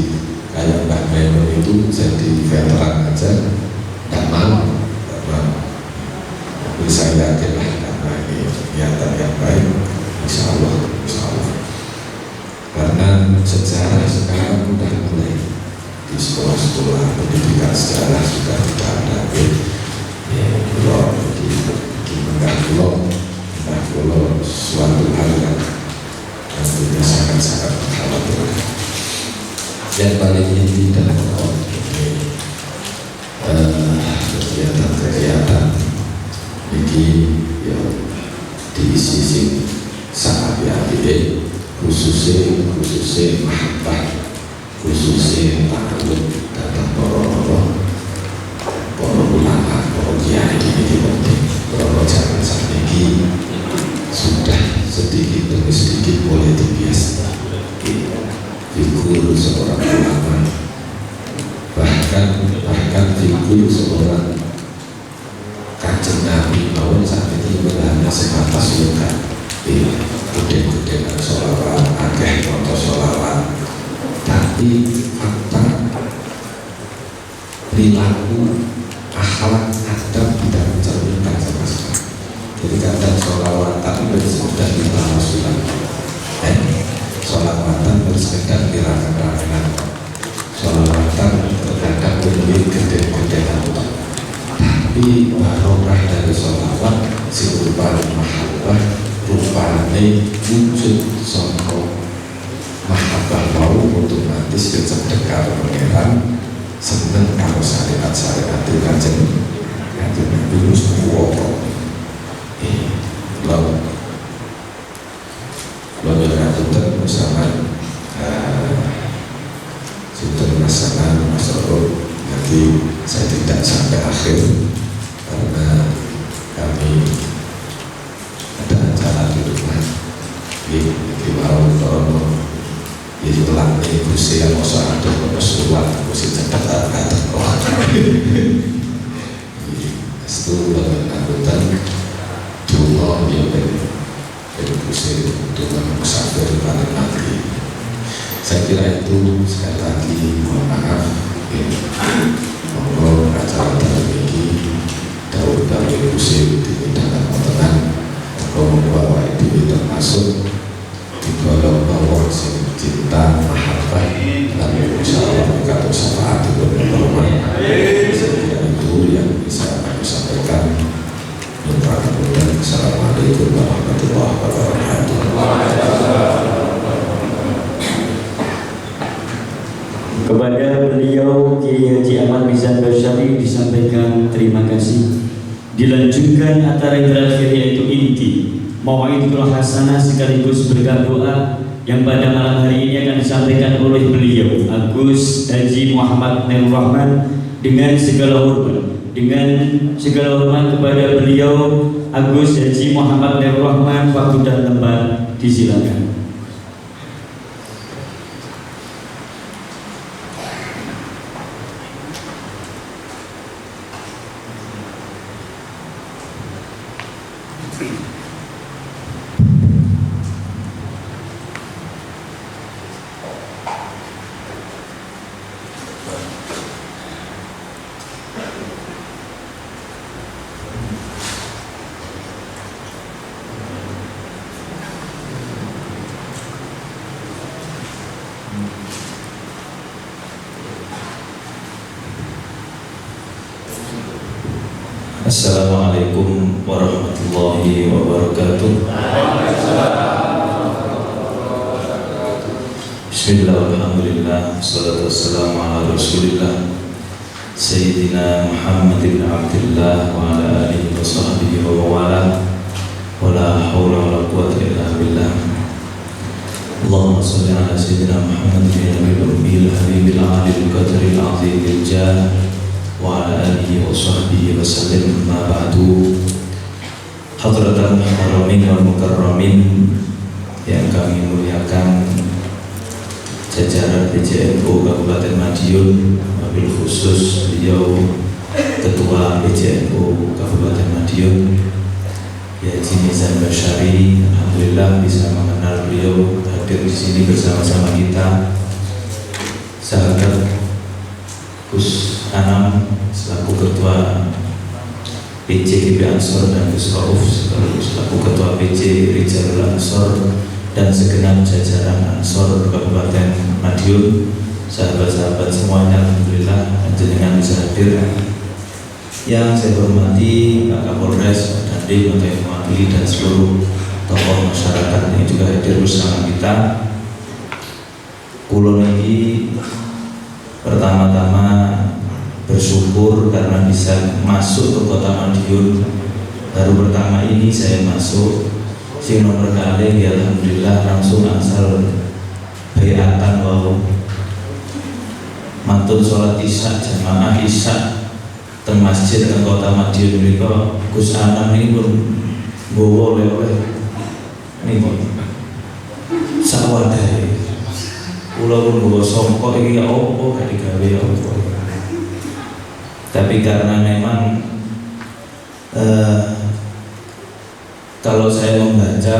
kayak Mbak Maimun itu jadi veteran aja nggak mau. Tapi saya yakin lah karena ini niatan yang baik, insya Allah. Karena sejarah sekarang sudah mulai di sekolah-sekolah pendidikan sejarah sudah tidak ada Pulau suatu hal yang tentunya sangat-sangat mengkhawatirkan. Yang paling inti dalam kegiatan ini ya diisi sangat diambil khususnya mahabbah, khususnya ta'alum datang para ulama, para kiai ini penting. Kalau zaman saat ini sudah sedikit demi sedikit mulai terbiasa figur seorang ulama, bahkan figur seorang Kanjeng Nabi bahwa saat ini hanya sebatas luka gede-gedean sholawat, akeh foto sholawat, tapi fakta perilaku akhlak adab tidak mencerminkan sama sekali. Jadi kadang sholawatan sudah dilakukan, sholawatan bersekedar dirakan-rakan, sholawatan terkadang lebih gede-gedean, tapi barokah dari sholawat si rupanya mahabbah, rupanya wujud songkok mahabbah mau otomatis kecederaan pangeran seneng kalau syariat-syariat itu Kanjeng Nabi Mustafa lo yang bersama sudah masalah nanti saya tidak sampai akhir karena kami ada acara di rumah di mau jadi pelatih kursi yang mau ada pesuruan kursi cepat ada itu angkutan dua yang dari kursi dengan musafir pada nanti. Saya kira itu sekali lagi mohon maaf monggo acara ini daun kursi dengan tenang monggo membawa itu termasuk di dalam bawah cinta mahabbah dan musyawarah kata syafaat itu itu yang bisa kami sampaikan. Assalamualaikum warahmatullahi wabarakatuh. Kepada beliau Kiai Haji Ahmad Mizan Basyari disampaikan terima kasih. Dilanjutkan acara yang terakhir yaitu inti Mau'izatul Hasanah sekaligus berkah doa yang pada malam hari ini akan disampaikan oleh beliau Agus Haji Muhammad Nur Rahman dengan segala hormat. dengan segala hormat kepada beliau Agus Haji Muhammad Nur Rahman, waktu dan tempat disilakan. Assalamualaikum warahmatullahi wabarakatuh. Bismillah, alhamdulillah, salatu wassalamu ala rasulillah Sayyidina Muhammad ibn Abdullah wa ala alihi wa sahbihi wa mawala wa la hawla wa la quwwata illa billah. Allahumma salli ala Sayyidina Muhammad nabiyyil ummiyil habibil alil qadiril azimil jah wa ala alihi wa sahbihi wa sallim. Ma ba'du. Hadratul muharamin wal mukarramin yang kami muliakan, jajaran PJNU Kabupaten Madiun, wabil khusus beliau Ketua PJNU Kabupaten Madiun Haji Mizan Basyari. Alhamdulillah bisa mengenal beliau, hadir di sini bersama-sama kita. Sahabat Gus Anam selaku Ketua PJ GP Ansor dan Gus Rauf selaku Ketua PJ Rijalul Ansor dan segenap jajaran Ansor Kabupaten Madiun, sahabat-sahabat semuanya, alhamdulillah jenengan bisa hadir. Yang saya hormati Pak Kapolres, Pak Dandim, Pak Mewakili dan seluruh tokoh masyarakat yang juga hadir bersama kita. Kulo niki pertama-tama bersyukur karena bisa masuk ke Kota Madiun. Baru pertama ini saya masuk, sing nomor kali ya alhamdulillah langsung asal bayatan wau mantun sholat isya jamaah isya teng masjid ke Kota Madiun menika. Gus Anam ini pun gowo oleh-oleh niku sawadai kula pun gowo songkok iki ya opo gak digawe ya opo. Tapi karena memang kalau saya membaca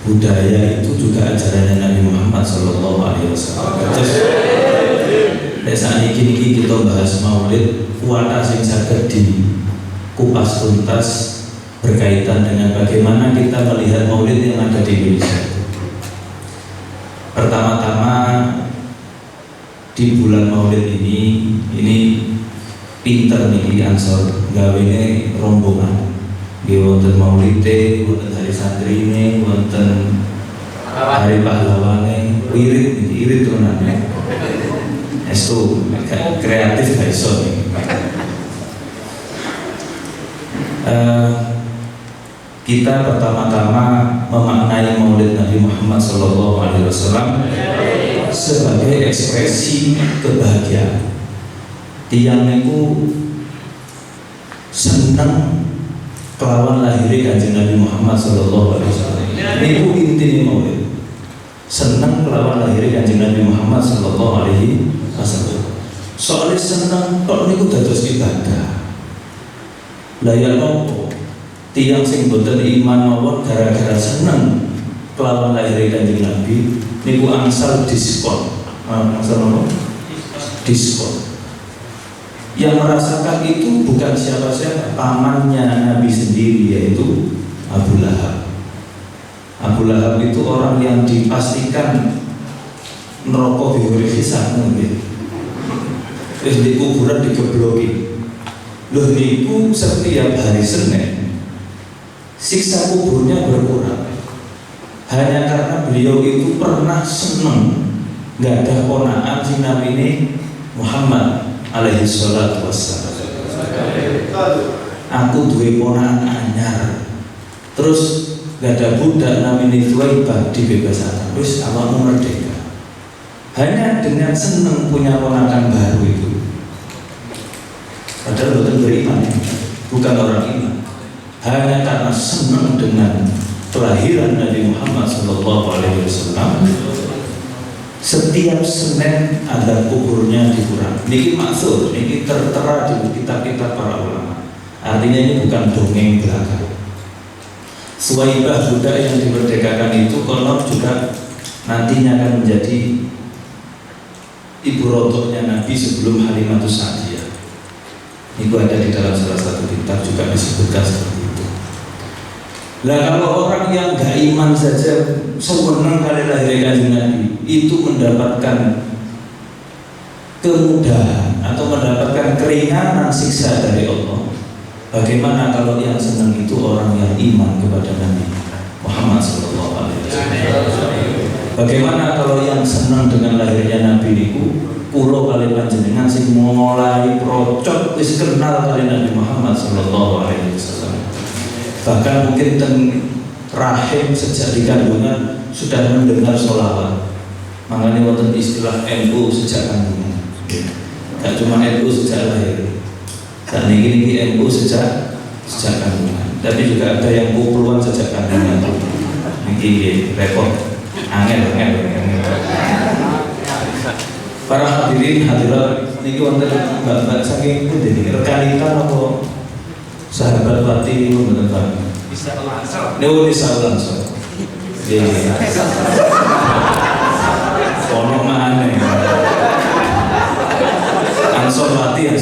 budaya itu juga ajaran Nabi Muhammad SAW. Terus saat ini kita bahas maulid, kuota sing saged dikupas tuntas berkaitan dengan bagaimana kita melihat maulid yang ada di Indonesia. Pertama-tama di bulan maulid ini pinter nih Ansor gawene rombongan. Nggih wonten maulide, wonten hari santrine, wonten hari pahlawane, irit tunane. Estu kreatif gak iso. Kita pertama-tama memaknai maulid Nabi Muhammad SAW sebagai ekspresi kebahagiaan. Tiang niku seneng kelawan lahirnya Kanjeng Nabi Muhammad SAW. Niku intinya maulid. Seneng kelawan lahirnya Kanjeng Nabi Muhammad SAW. Soalnya seneng kok niku dados ibadah. Lah ya nopo? Tiang sing boten iman mawon gara-gara seneng kelawan lahirnya Kanjeng Nabi niku angsal diskon. Angsal nopo? Diskon. Yang merasakan itu bukan siapa-siapa, pamannya Nabi sendiri, yaitu Abu Lahab. Abu Lahab itu orang yang dipastikan neraka bihuri hisab mungkin. Terus di kuburan digebloki. Loh niku setiap hari Senin siksa kuburnya berkurang. Hanya karena beliau itu pernah seneng nggak ada ponaan sing namine Muhammad alaihi salatu wassalam. Aku duwe ponakan anyar. Terus gak ada budak namanya Thuwaibah dibebaskan. Terus awakmu merdeka. Hanya dengan seneng punya ponakan baru itu. padahal betul beriman, bukan orang iman. Hanya karena senang dengan kelahiran Nabi Muhammad SAW, setiap Senin ada kuburnya di Quran. Niki maksud, niki tertera di kitab-kitab para ulama. Artinya ini bukan dongeng belaka. Suwaibah budak yang dimerdekakan itu konon juga nantinya akan menjadi ibu rotohnya Nabi sebelum Halimatus Sa'diyah. Itu ada di dalam salah satu kitab juga disebutkan seperti itu. Lah kalau orang yang gak iman saja senang kali lahir Kanjeng Nabi itu mendapatkan kemudahan atau mendapatkan keringanan siksa dari Allah, bagaimana kalau yang senang itu orang yang iman kepada Nabi Muhammad SAW? Bagaimana kalau yang senang dengan lahirnya Nabi itu kulo kali panjenengan sing mulai procot wis kenal kali Nabi Muhammad SAW, bahkan mungkin rahim sejak di kandungan sudah mendengar sholawat. Makanya wonten istilah NU sejak kandungan. Gak cuma NU sejak lahir. Saat ini NU sejak kandungan. Tapi juga ada yang kupluan sejak kandungan. Ini repot. Angel. Para hadirin hadirat niki wonten mbak-mbak saking pundi niki rekanitan apa sahabat wati niku mboten Pak? Bisa langsung. Niku bisa langsung. Nggih. Ono maneh. Ansorwati.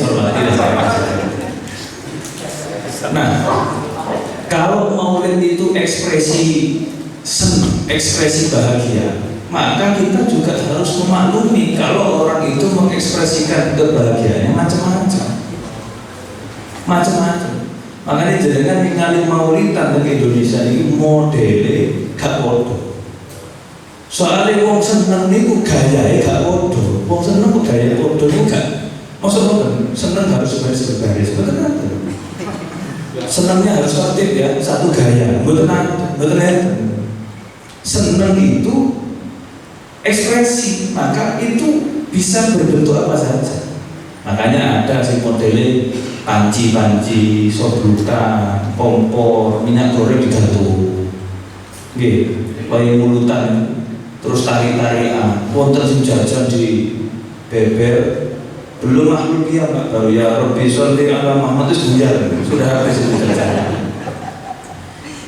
Nah, kalau maulid itu ekspresi senang, ekspresi bahagia, maka kita juga harus memaklumi kalau orang itu mengekspresikan kebahagiaannya macam-macam. Makanya jangan ningali maulidan di Indonesia ini modelnya gak podo. Soalnya wong seneng niku gayae gak podo. Wong seneng kok gayae podo niku gak. Maksudnya seneng harus berbaris betul. Senengnya harus tertib ya, satu gaya, betul. Seneng itu ekspresi, maka itu bisa berbentuk apa saja. Makanya ada si modelnya panci, sobrutan, kompor, minyak goreng digantung, wayang mulutan, terus tari-tarian, wonten sing jajan di beber. Belum makhluk ya Pak, baru ya Rabbi sholli ala Muhammad itu sudah habis itu jajan.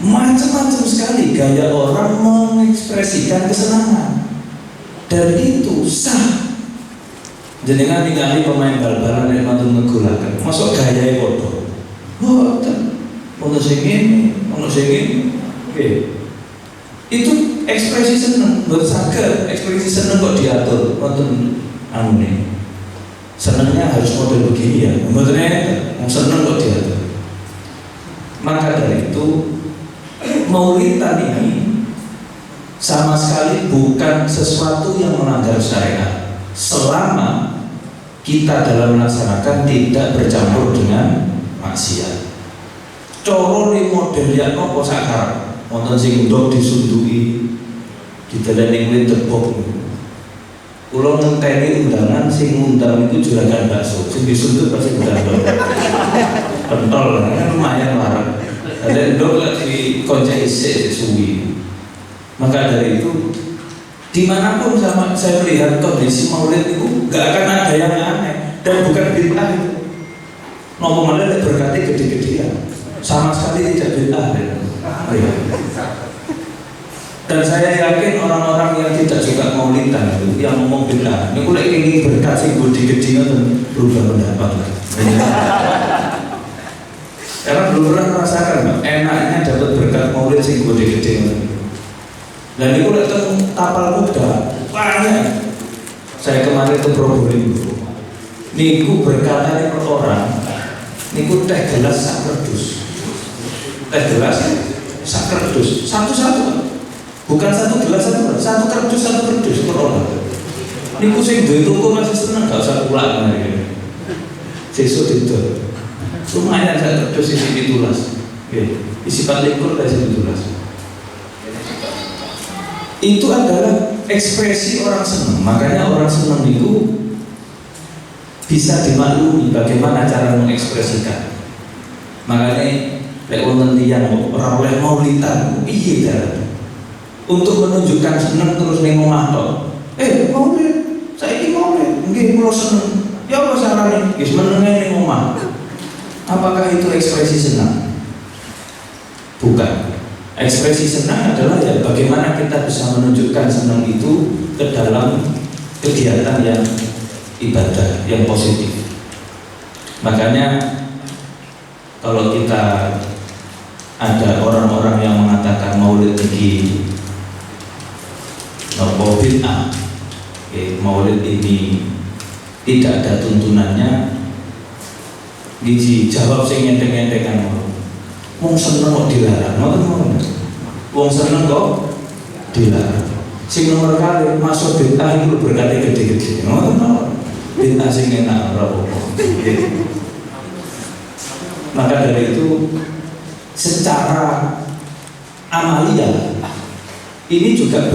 Macam-macam sekali gaya orang mengekspresikan kesenangan, dan itu sah. Jenengan ningali pemain bal-balan yang mantun ngegolaken, masuk gaya bodoh. Ono sing ngene, itu ekspresi seneng, mboten saged ekspresi seneng kok diatur wonten anune. Senengnya harus model begini ya, maksudnya seneng kok diatur. Maka dari itu maulidan ini sama sekali bukan sesuatu yang melanggar syariat, selama kita dalam melaksanakan tidak bercampur dengan maksiat. Coro ni model yang nopo sakar, wonten sing ndok disunduki, dideleni kuwi tebok. Kulo ngenteni undangan sing ngundang itu juragan bakso, sing disunduk pasti bukan ndok. Pentol kan lumayan larang. Ada ndok lek dikonco isih suwi. Maka dari itu dimanapun sama saya melihat kondisi maulid itu gak akan ada yang aneh dan bukan bid'ah itu. Nopo malah berkati gede-gedean, sama sekali tidak bid'ah. Dan saya yakin orang-orang yang tidak suka maulidan itu yang ngomong bid'ah, ini kulek ingin berkat sing gede-gede dan berubah pendapat lah. Karena belum pernah merasakan enaknya dapat berkat maulid sing gede-gede. Dan itu datang tapal muda banyak. Saya kemarin ke Probolinggo, niku berkata per orang, niku teh gelas sak kerdus, satu-satu, bukan satu gelas satu kerdus per orang. Niku sing duwe toko masih seneng, gak usah pulang nih. Sesuk itu, lumayan sak kerdus isi ditulas, isi 4 likur isi ditulas. Itu adalah ekspresi orang senang. Makanya orang senang itu bisa dimaklumi bagaimana cara mengekspresikan. Makanya lek wonten tiyang ora oleh maulidan, piye carane? Untuk menunjukkan seneng terus ning omah tok. Maulid, saiki maulid, nggih kula seneng. Ya apa carane? Wis menenge ning omah. Apakah itu ekspresi senang? Bukan. Ekspresi senang adalah ya bagaimana kita bisa menunjukkan senang itu ke dalam kegiatan yang ibadah yang positif. Makanya kalau kita ada orang-orang yang mengatakan maulid ini nopo bid'ah, maulid ini tidak ada tuntunannya, dijawab sing enteng-entengan, wong seneng kok dilarang, wong seneng kok dilarang. Sing nomor kali masuk bid'ah itu berkati gede-gede, bid'ah sing enak ora apa-apa. Maka dari itu secara amalia ini juga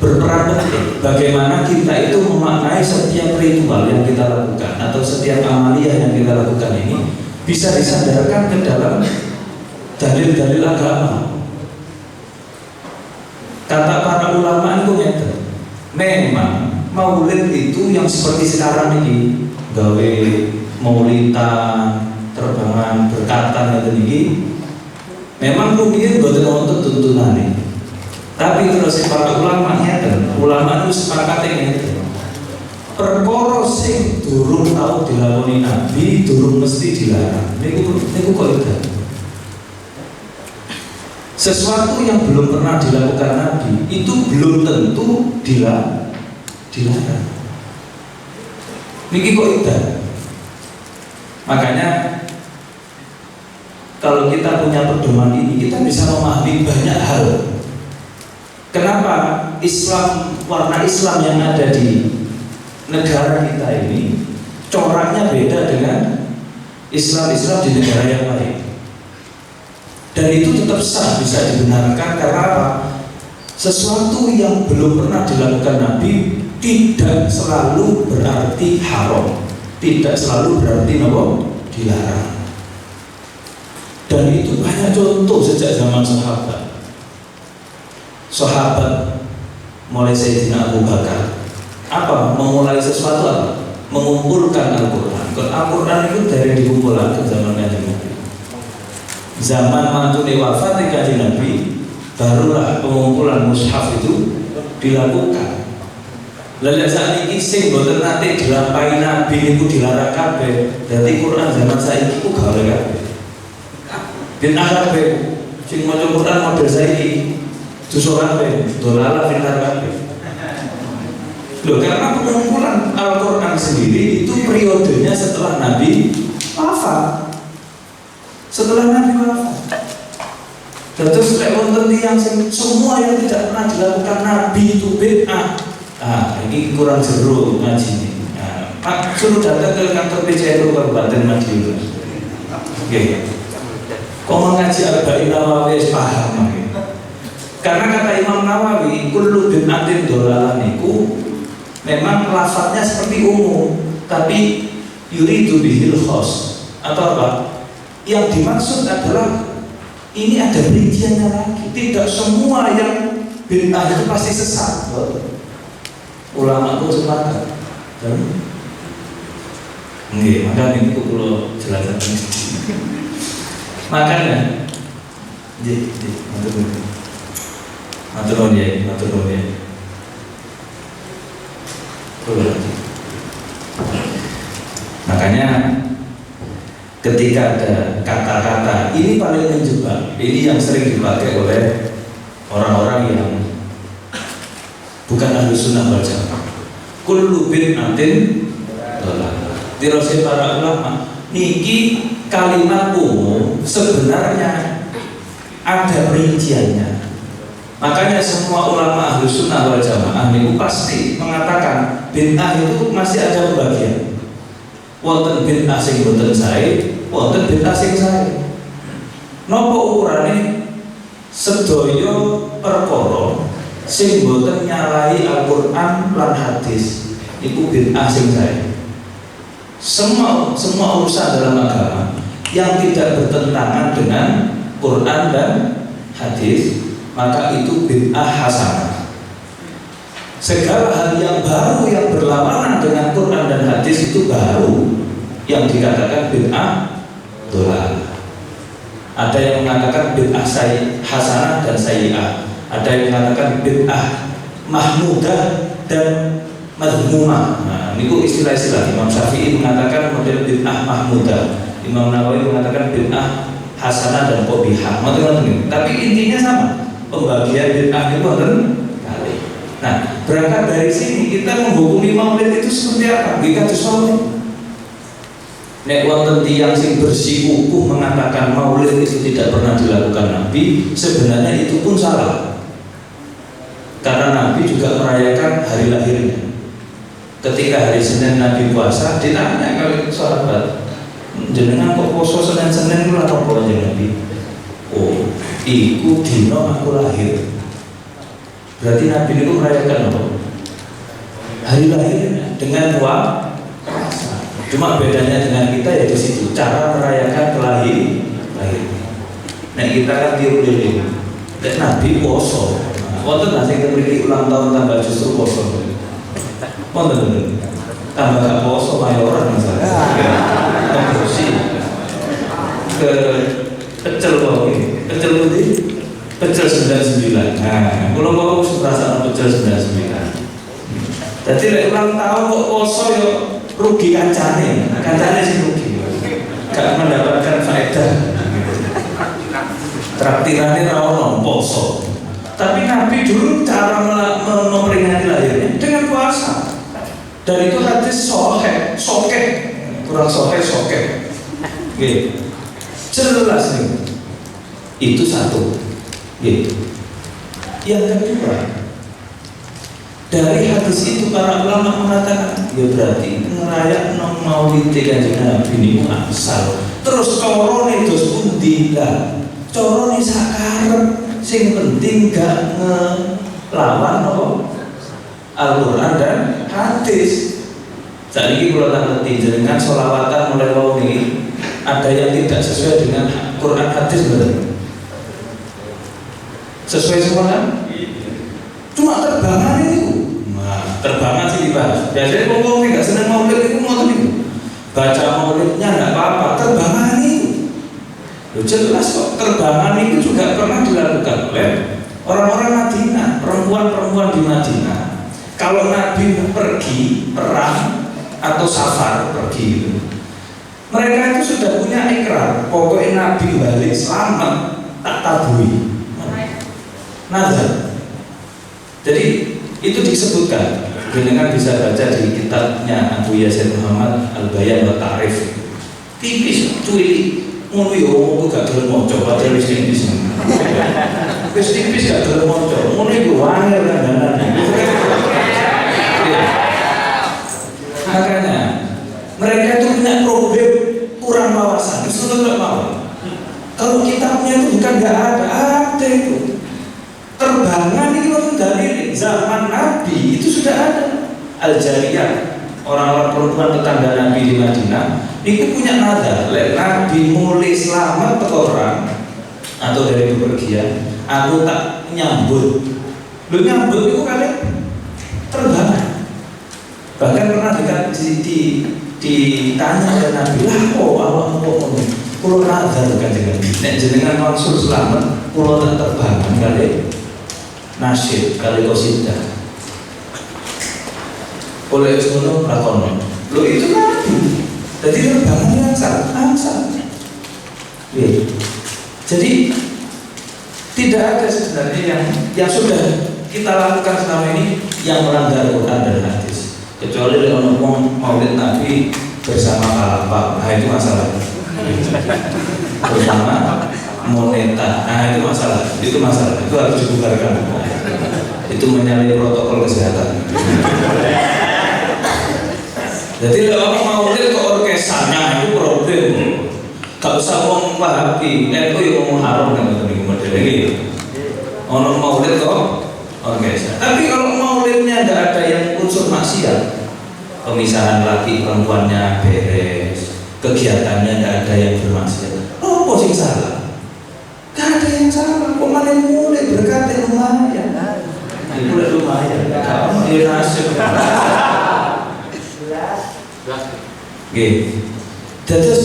berperan penting bagaimana kita itu memaknai setiap ritual yang kita lakukan atau setiap amalia yang kita lakukan ini bisa disandarkan ke dalam dalil-dalil agama. Kata para ulama itu memang maulid itu yang seperti sekarang ini gawe maulidan, terbangan, berkatan ini memang rumiyin boten wonten tuntunane. Tapi terus para ulama itu sepakat ngeten. Perkara sing durung tau dilakoni Nabi, durung mesti dilarang. Niku kok itu. Sesuatu yang belum pernah dilakukan Nabi itu belum tentu dilarang. Niki kok itu. Makanya kalau kita punya pedoman ini, kita bisa memahami banyak hal. Kenapa Islam, warna Islam yang ada di negara kita ini coraknya beda dengan Islam di negara yang lain. Dan itu tetap sah, bisa dibenarkan karena apa? Sesuatu yang belum pernah dilakukan Nabi tidak selalu berarti haram, tidak selalu berarti dilarang. Dan itu banyak contoh sejak zaman sahabat mulai Sayyidina Abu Bakar memulai sesuatu mengumpulkan Al-Quran. Al-Quran itu dari dikumpulkan ke zaman Kanjeng Nabi. Zaman mantune wafat Kanjeng Nabi, barulah pengumpulan mushaf itu dilakukan. Lalu saat ini sing boten nate dilampahi Nabi niku dilarang kabeh. Dadi Quran zaman saiki ku gawe kabeh. Bid'ah kabeh. Sing maca Quran model saiki dosa kabeh, dolala finar kabeh. Loh, karena pengumpulan Al-Quran sendiri itu periodenya setelah Nabi wafat. Terus lek wonten tiyang sing semua yang tidak pernah dilakukan Nabi itu bid'ah. Ini kurang seru ngaji ini. Pak suruh datang ke kantor PCNU Kabupaten Madiun. Oke. Kok mengaji Arba'in Nawawi paham. Karena kata Imam Nawawi, kullu bid'atin dolalah niku memang lafadznya seperti umum, tapi yuridu bihil khos atau apa? Yang dimaksud adalah ini ada rinciannya lagi. Tidak semua yang bid'ah itu pasti sesat. Ulama pun sepakat. Nggih, makanya ini kulo jelaskan. Makanya, matur nuwun. Makanya ketika ada kata-kata ini paling menjebak, ini yang sering dipakai oleh orang-orang yang bukan ahlu sunnah wal jamaah. Kullu bid'atin dhalalah. Dirose para ulama niki kalimat umum sebenarnya ada rinciannya. Makanya semua ulama ahlu sunnah wal jamaah niku pasti mengatakan bid'ah itu masih ada pembagian. Wonten bid'ah sing boten sae, wonten bid'ah sing sae. Napa ukurane? Sedaya perkara sing boten nyalahi Al-Qur'an lan hadis iku bid'ah sing sae. semua urusan dalam agama yang tidak bertentangan dengan Quran dan hadis, maka itu bid'ah hasanah. Segala hal yang baru yang berlawanan dengan Quran dan hadis itu baru yang dikatakan bid'ah dolal. Ada yang mengatakan bid'ah hasanah dan sayyi'ah. Ada yang mengatakan bid'ah mahmudah dan madhmumah. Nah, ini istilah-istilah. Imam Syafi'i mengatakan model bid'ah mahmudah. Imam Nawawi mengatakan bid'ah hasanah dan qabihah. Tapi intinya sama. Pembagian bid'ah itu adalah kali. Nah, berangkat dari sini kita menghukumi maulid itu seperti apa? Kita tuh nek wonten tiyang sing bersikukuh mengatakan maulid itu tidak pernah dilakukan Nabi, sebenarnya itu pun salah. Karena Nabi juga merayakan hari lahirnya. Ketika hari Senin Nabi puasa, ditanya kali sahabat, jenengan kok poso Senin itu apa aja Nabi? Oh, iku dino aku lahir. Berarti Nabi itu merayakan apa? Hari lahirnya dengan puasa. Cuma bedanya dengan kita ya di situ cara merayakan kelahiran. Nah kita kan tiup-tiup. Dan Nabi poso. Wonten nasi memiliki ulang tahun tambah justru poso. Wonten tambah gak poso mayoran misalnya. Bersih. Ke pecel kok ini. Pecel putih. Pecel 99. Nah, kalau mau merasa pecel 99. Jadi ulang tahun kok poso yo rugi kancane sih rugi, gak mendapatkan faedah. Traktirannya rawon poso, tapi Nabi dulu cara memperingati lahirnya dengan puasa, dan itu hadis sokeh, kurang sokeh, jelas nih. Itu satu. Yang kedua, dari hadis itu para ulama mengatakan, ya berarti ngerayak nong maulid kanjeng Nabi ini asal. Terus corone dos pundi lah? Corone sakarep, sing penting gak ngelawan apa? Al-Quran dan hadis. Saat ini kalau tak ngerti jenengan sholawatan mulai wau ini ada yang tidak sesuai dengan Quran hadis betul? Sesuai semua kan? Cuma terbangan itu. Nah, terbangan sih dibahas. Biasanya ngomong nggak seneng maulid itu ngomong itu. Baca maulidnya nggak apa-apa. Terbangan itu. Loh, jelas kok terbangan itu juga pernah dilakukan oleh orang-orang Madinah, perempuan-perempuan di Madinah. Kalau Nabi pergi perang atau safar pergi, mereka itu sudah punya ikrar. Pokoknya Nabi balik selamat tak tabui. Nazar. Jadi itu disebutkan. Dengan bisa baca di kitabnya Abu Yasin Muhammad Al-Bayan wa Ta'rif. Tipis, cuili. Ngono yo gak gelem maca, padahal wis tipis. Wis tipis gak gelem maca. Ngono iku wae kandanan. Makanya mereka itu punya problem kurang wawasan. Justru enggak mau. Kalau kitabnya itu bukan enggak ada itu. Terbangan itu dari zaman Nabi itu sudah ada. Al-Jariyah, orang-orang perempuan tetangga Nabi di Madinah, itu punya nada. Nabi mulai selamat ke orang atau dari bepergian, aku tak nyambut. Lu nyambut itu kalian terbangan. Bahkan pernah ditanya oleh Nabi, lah kok awak ngomong kulo nada kan jenengan langsung selamat, kulo tak terbangan kalian. Nasyid kali qasidah oleh semono lakon lo itu Nabi jadi terbangun angsal. Jadi tidak ada sebenarnya yang sudah kita lakukan selama ini yang melanggar Quran dan hadis, kecuali kalau ngomong maulid Nabi bersama kalapa, nah itu masalah. Bersama moneta, nah itu masalah, itu harus dibubarkan. Itu menyalahi protokol kesehatan. Jadi kalau maulid ke orkestranya itu problem. Gak usah ngomong Wahabi, itu yang ngomong haram kan tadi model lagi. Orang maulid kok orkestra. Tapi kalau maulidnya nggak ada yang unsur maksiat, pemisahan laki perempuannya beres, kegiatannya tidak ada yang bermaksud. Oh, apa sih salah? Gak ada yang salah. Kok malah mulai berkata lumayan. Itu udah lumayan. Kamu dia nasib. Oke. Terus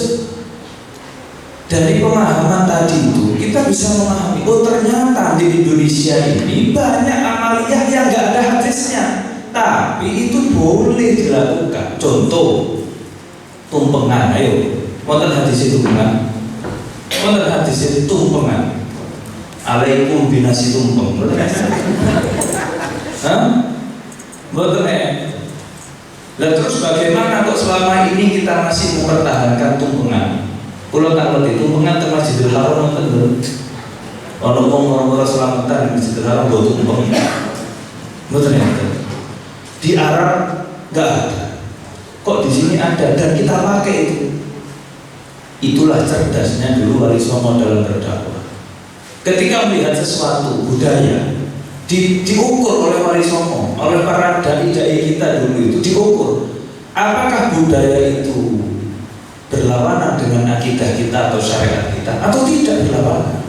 dari pemahaman tadi itu kita bisa memahami, oh ternyata di Indonesia ini banyak amaliyah yang nggak ada hadisnya, tapi itu boleh dilakukan. Contoh tumpengan, ayo, wonten hadis itu tumpengan, wonten hadis itu tumpengan. Alaikum binasi tumpeng, betul ya? Lah terus bagaimana kok selama ini kita masih mempertahankan tumpengan? Kalau tak ngerti tumpengan ke Masjidil Haram nonton dulu. Ono orang-orang selamatan di Masjidil Haram bawa tumpeng. Betul ya? Di Arab nggak ada. Kok di sini ada dan kita pakai itu? Itulah cerdasnya dulu Wali Songo dalam berdakwah. Ketika melihat sesuatu budaya diukur oleh Wali Songo, oleh para dai-dai kita dulu itu diukur. Apakah budaya itu berlawanan dengan akidah kita atau syariat kita atau tidak berlawanan?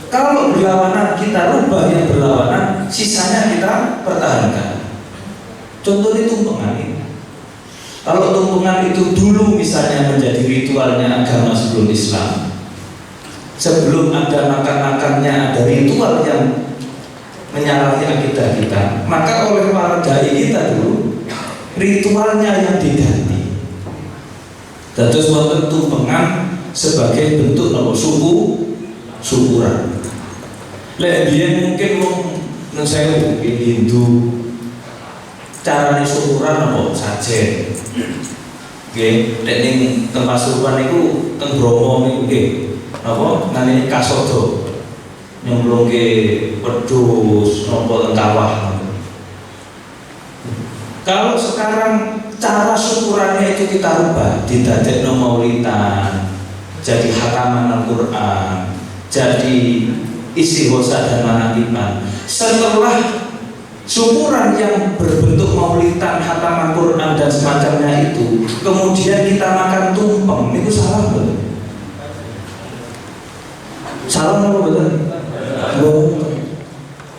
Kalau berlawanan kita rubah yang berlawanan, sisanya kita pertahankan. Contohnya tumpengan ini. Kalau tumpengan itu dulu misalnya menjadi ritualnya agama sebelum Islam, sebelum ada makan-makannya ada ritual yang menyalahi akidah kita, maka oleh para dai kita dulu ritualnya yang diganti. Terus wonten tumpengan sebagai bentuk nopo syukuran. Lek biyen mungkin wong nang sewu Hindu carane syukuran nopo sajen. Nggih, nek ning tempat Pasuruan niku teng Bromo niku nggih. Napa namine kasodo. Nyemplungke wedhus nopo teng kawah. Kalau sekarang cara syukurannya itu kita rubah, didadekno maulidan, jadi khataman Al-Qur'an, jadi istighosa dan manakiban. Setelah syukuran yang berbentuk maulidan, khataman Quran dan semacamnya itu, kemudian kita makan tumpeng, itu salah betul? Salah apa betul?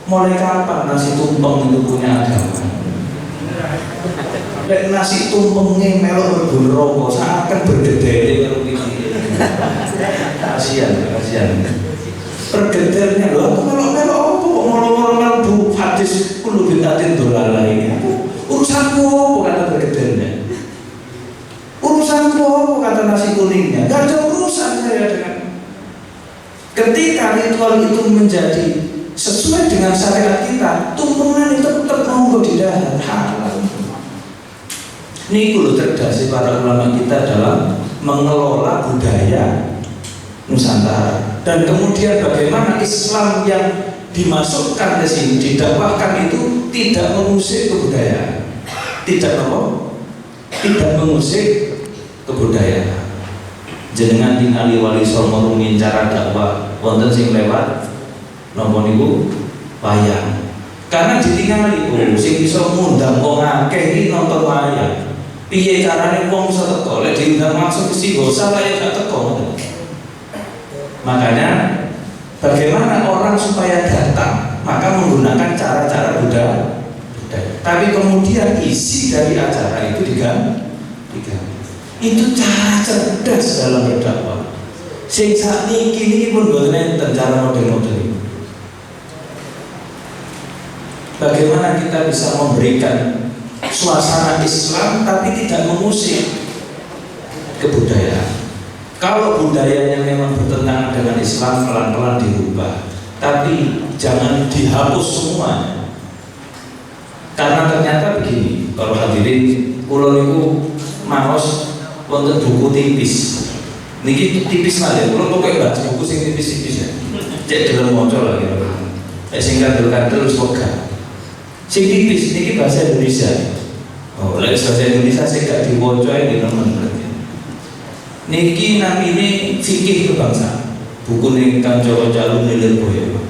Mulai kapan nasi tumpeng itu punya agama? Lek nasi tumpengnya melok berbun rokok, seakan berdedele kalau ini. Kasihan. Pergedelnya loh, aku melok-melok apa kok molo-molo melbu hadis kulo bidatin dolala ini. Urusanku apa kata pergedelnya? Urusanku apa kata nasi kuningnya? Gak ada urusan saya dengan. Ketika ritual itu menjadi sesuai dengan syariat kita, tumpengan itu tetap monggo di dahan halal. Ini kulo cerdas para ulama kita dalam mengelola budaya Nusantara, dan kemudian bagaimana Islam yang dimasukkan ke sini, didakwahkan itu tidak mengusik kebudayaan, tidak mengusik kebudayaan. Jenengan tingali Wali Songo rumiyin cara dakwah wonten sing lewat napa niku wayang. Karena ditingali sing iso ngundang wong akeh iki nonton wayang. Piye carane wong iso teko? Lek diundang langsung ke Singgosa kaya gak teko. Makanya bagaimana orang supaya datang, maka menggunakan cara-cara budaya. Tapi kemudian isi dari acara itu diganti. Itu cara cerdas dalam berdakwah. Sing sakniki niki pun boten enten cara model-model ini. Bagaimana kita bisa memberikan suasana Islam tapi tidak mengusik kebudayaan? Kalau budayanya memang bertentangan dengan Islam, pelan-pelan dirubah, tapi jangan dihapus semuanya. Karena ternyata begini, kalau hadirin kula niku maos wonten buku tipis. Niki tipis aja, kula pokoke baca buku sing tipis-tipis ya. Cek dalam maca lah gitu. Sing kandel-kandel wis wegah. Sing tipis niki bahasa Indonesia. Oh, lek bahasa Indonesia sing gak diwaca iki nemen berarti. Niki namine fikih kebangsaan. Buku ning Kanca Calun Nilirboyo.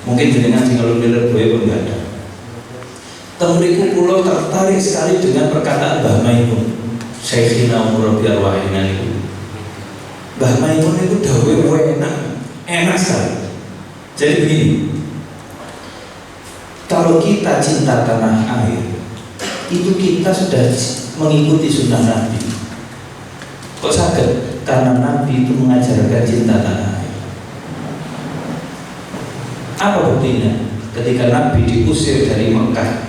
Mungkin jenengan sing kalau Nilirboyo pun enggak ada. Temriku kula tertarik sekali dengan perkataan Mbah Maimun, Syekhina Umur Rabi Arwahina itu. Mbah Maimun itu dawuh enak sekali. Jadi begini, kalau kita cinta tanah air, itu kita sudah mengikuti sunnah Nabi. Kok sakit? Karena Nabi itu mengajarkan cinta tanah air. Apa buktinya? Ketika Nabi diusir dari Mekah,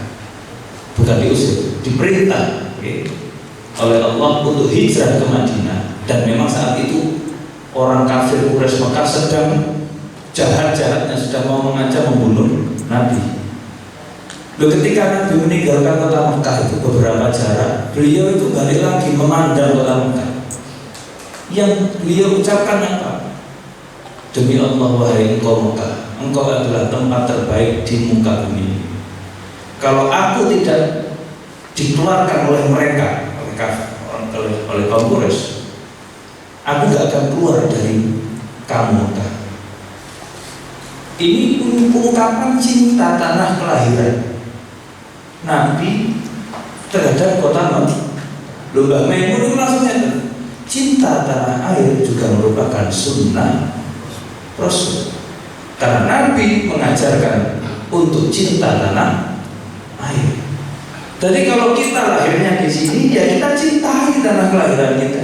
bukan diusir, diperintah oleh Allah untuk hijrah ke Madinah, dan memang saat itu orang kafir Quraisy Mekah sedang jahat-jahatnya, sedang mau mengancam membunuh Nabi. Loh, ketika Nabi meninggalkan kota Mekah itu beberapa jarak, beliau itu balik lagi memandang kota Mekah. Yang beliau ucapkan apa? Demi Allah, wahai engkau Mekah, engkau adalah tempat terbaik di muka bumi. Kalau aku tidak dikeluarkan oleh mereka, oleh kaum Quraisy, aku gak akan keluar dari kamu Mekah. Ini ungkapan cinta tanah kelahiran Nabi terhadap kota Mekah. Mbah Maimun itu langsung nyata, cinta tanah air juga merupakan sunnah Rasul. Karena Nabi mengajarkan untuk cinta tanah air. Jadi kalau kita lahirnya di sini, ya kita cintai tanah kelahiran kita.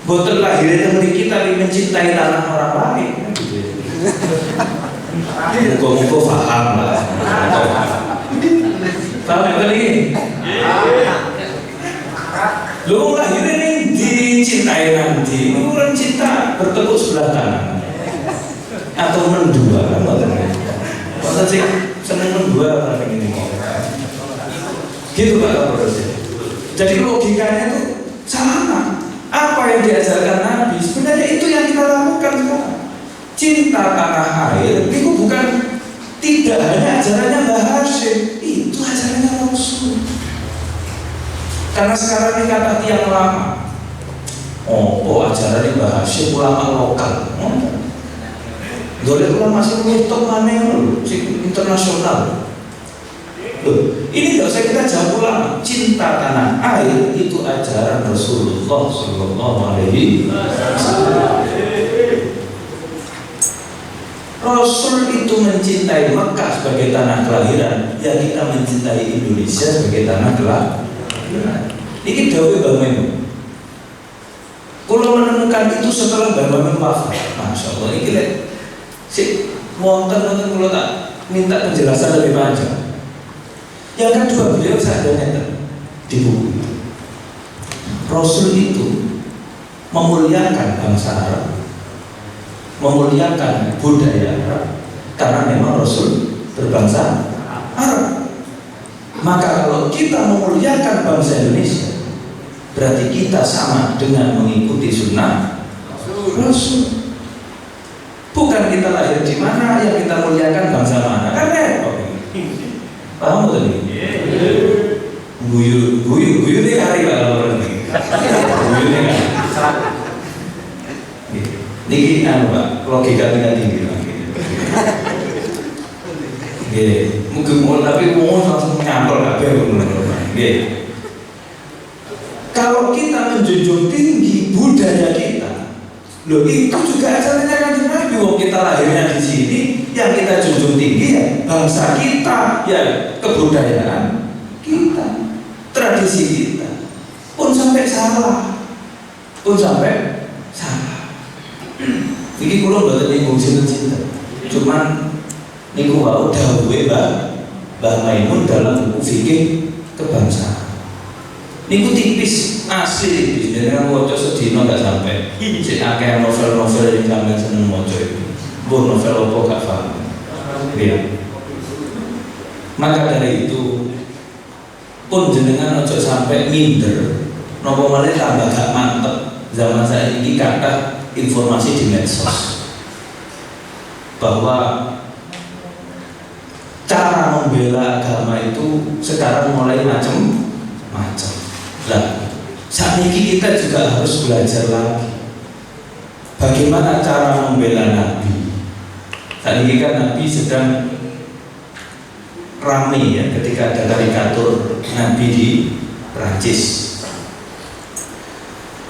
Boten lahirnya dari kita mencintai tanah orang lain. Muka-muka paham lah. Paham ya tadi? Lu lahirnya nih dicintai nanti, orang cinta bertepuk sebelah kanan atau mendua, kan? Masa sih seneng mendua orang ini mau? Gitu Pak Kapolres. Jadi logikanya itu sama. Apa yang diajarkan Nabi sebenarnya itu yang kita lakukan semua. Cinta tanah air itu bukan tidak hanya ajarannya Mbah Hashim, itu ajarannya Rasul. Karena sekarang ini kata tiang lama, ajarannya Mbah Hashim ulama lokal. Boleh ulama masih ngitung mana internasional. Loh, ini tidak usah kita jawab ulama. Cinta tanah air itu ajaran Rasulullah Sallallahu Alaihi Wasallam. Rasul itu mencintai Mekah sebagai tanah kelahiran, ya kita mencintai Indonesia sebagai tanah kelahiran. Ini dawuh Mbah Maimun. Kalau menemukan itu setelah Mbah Maimun wafat, Masya Allah, ini lihat. Si wonten kalau tak minta penjelasan lebih panjang. Yang kedua, beliau sadar di buku itu, Rasul itu memuliakan bangsa Arab, memuliakan budaya Arab, karena memang Rasul berbangsa Arab. Maka kalau kita memuliakan bangsa Indonesia, berarti kita sama dengan mengikuti sunnah Rasul. Bukan kita lahir di mana yang kita muliakan bangsa mana, kan repot. Paham betul ini? Guyu ini hari kalau berhenti. Guyu ini kan. Niki Pak, logika tingkat tinggi lagi. Mungkin mau tapi mau langsung nyantol kabeh. Kalau kita menjunjung tinggi budaya kita, loh itu juga ajarannya Kanjeng Nabi. Wong kita lahirnya di sini, yang kita junjung tinggi ya bangsa kita, ya kebudayaan kita, tradisi kita. Pun sampai salah. Ini kula mboten nyinggung cinta. Cuman niku wau dawuhe Mbah Maimun dalam buku fikih kebangsaan. Niku tipis, asli tipis. Jenengan waca sedina gak sampai. Sing akeh novel-novel yang sampeyan seneng maca itu. Mbok novel apa gak paham. Iya. Maka dari itu pun jenengan ojo sampai minder. Napa malah tambah gak mantep. Zaman saya ini kata informasi di medsos bahwa cara membela agama itu sekarang mulai macam-macam. Lah, saat ini kita juga harus belajar lagi bagaimana cara membela Nabi. Saat ini kan Nabi sedang rame ya ketika ada karikatur Nabi di Prancis.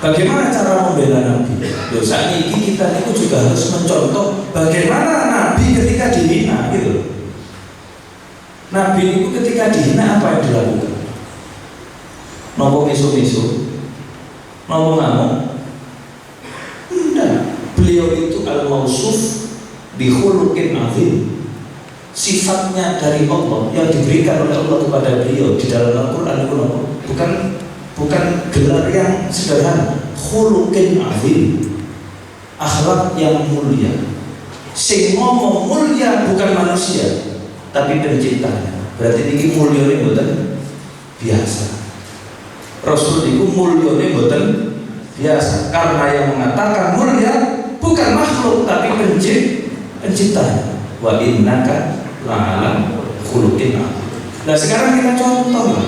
Bagaimana cara membela Nabi? Saat ini kita itu juga harus mencontoh bagaimana Nabi ketika dihina gitu. Nabi itu ketika dihina apa yang dilakukan? Nopo misu-misu, nopo ngamuk? Tidak. Beliau itu al-mausuf bi khuluqin azim. Sifatnya dari Allah yang diberikan oleh Allah kepada beliau di dalam Al-Quran itu bukan gelar yang sederhana, khuluqin azim, akhlak yang mulia. Sing ngomong mulia bukan manusia, tapi penciptanya. Berarti ini mulia ini bukan biasa. Rasul itu mulia ini bukan biasa, karena yang mengatakan mulia bukan makhluk tapi penciptanya. Wa innaka la'ala khuluqin azim. Nah sekarang kita contoh lah.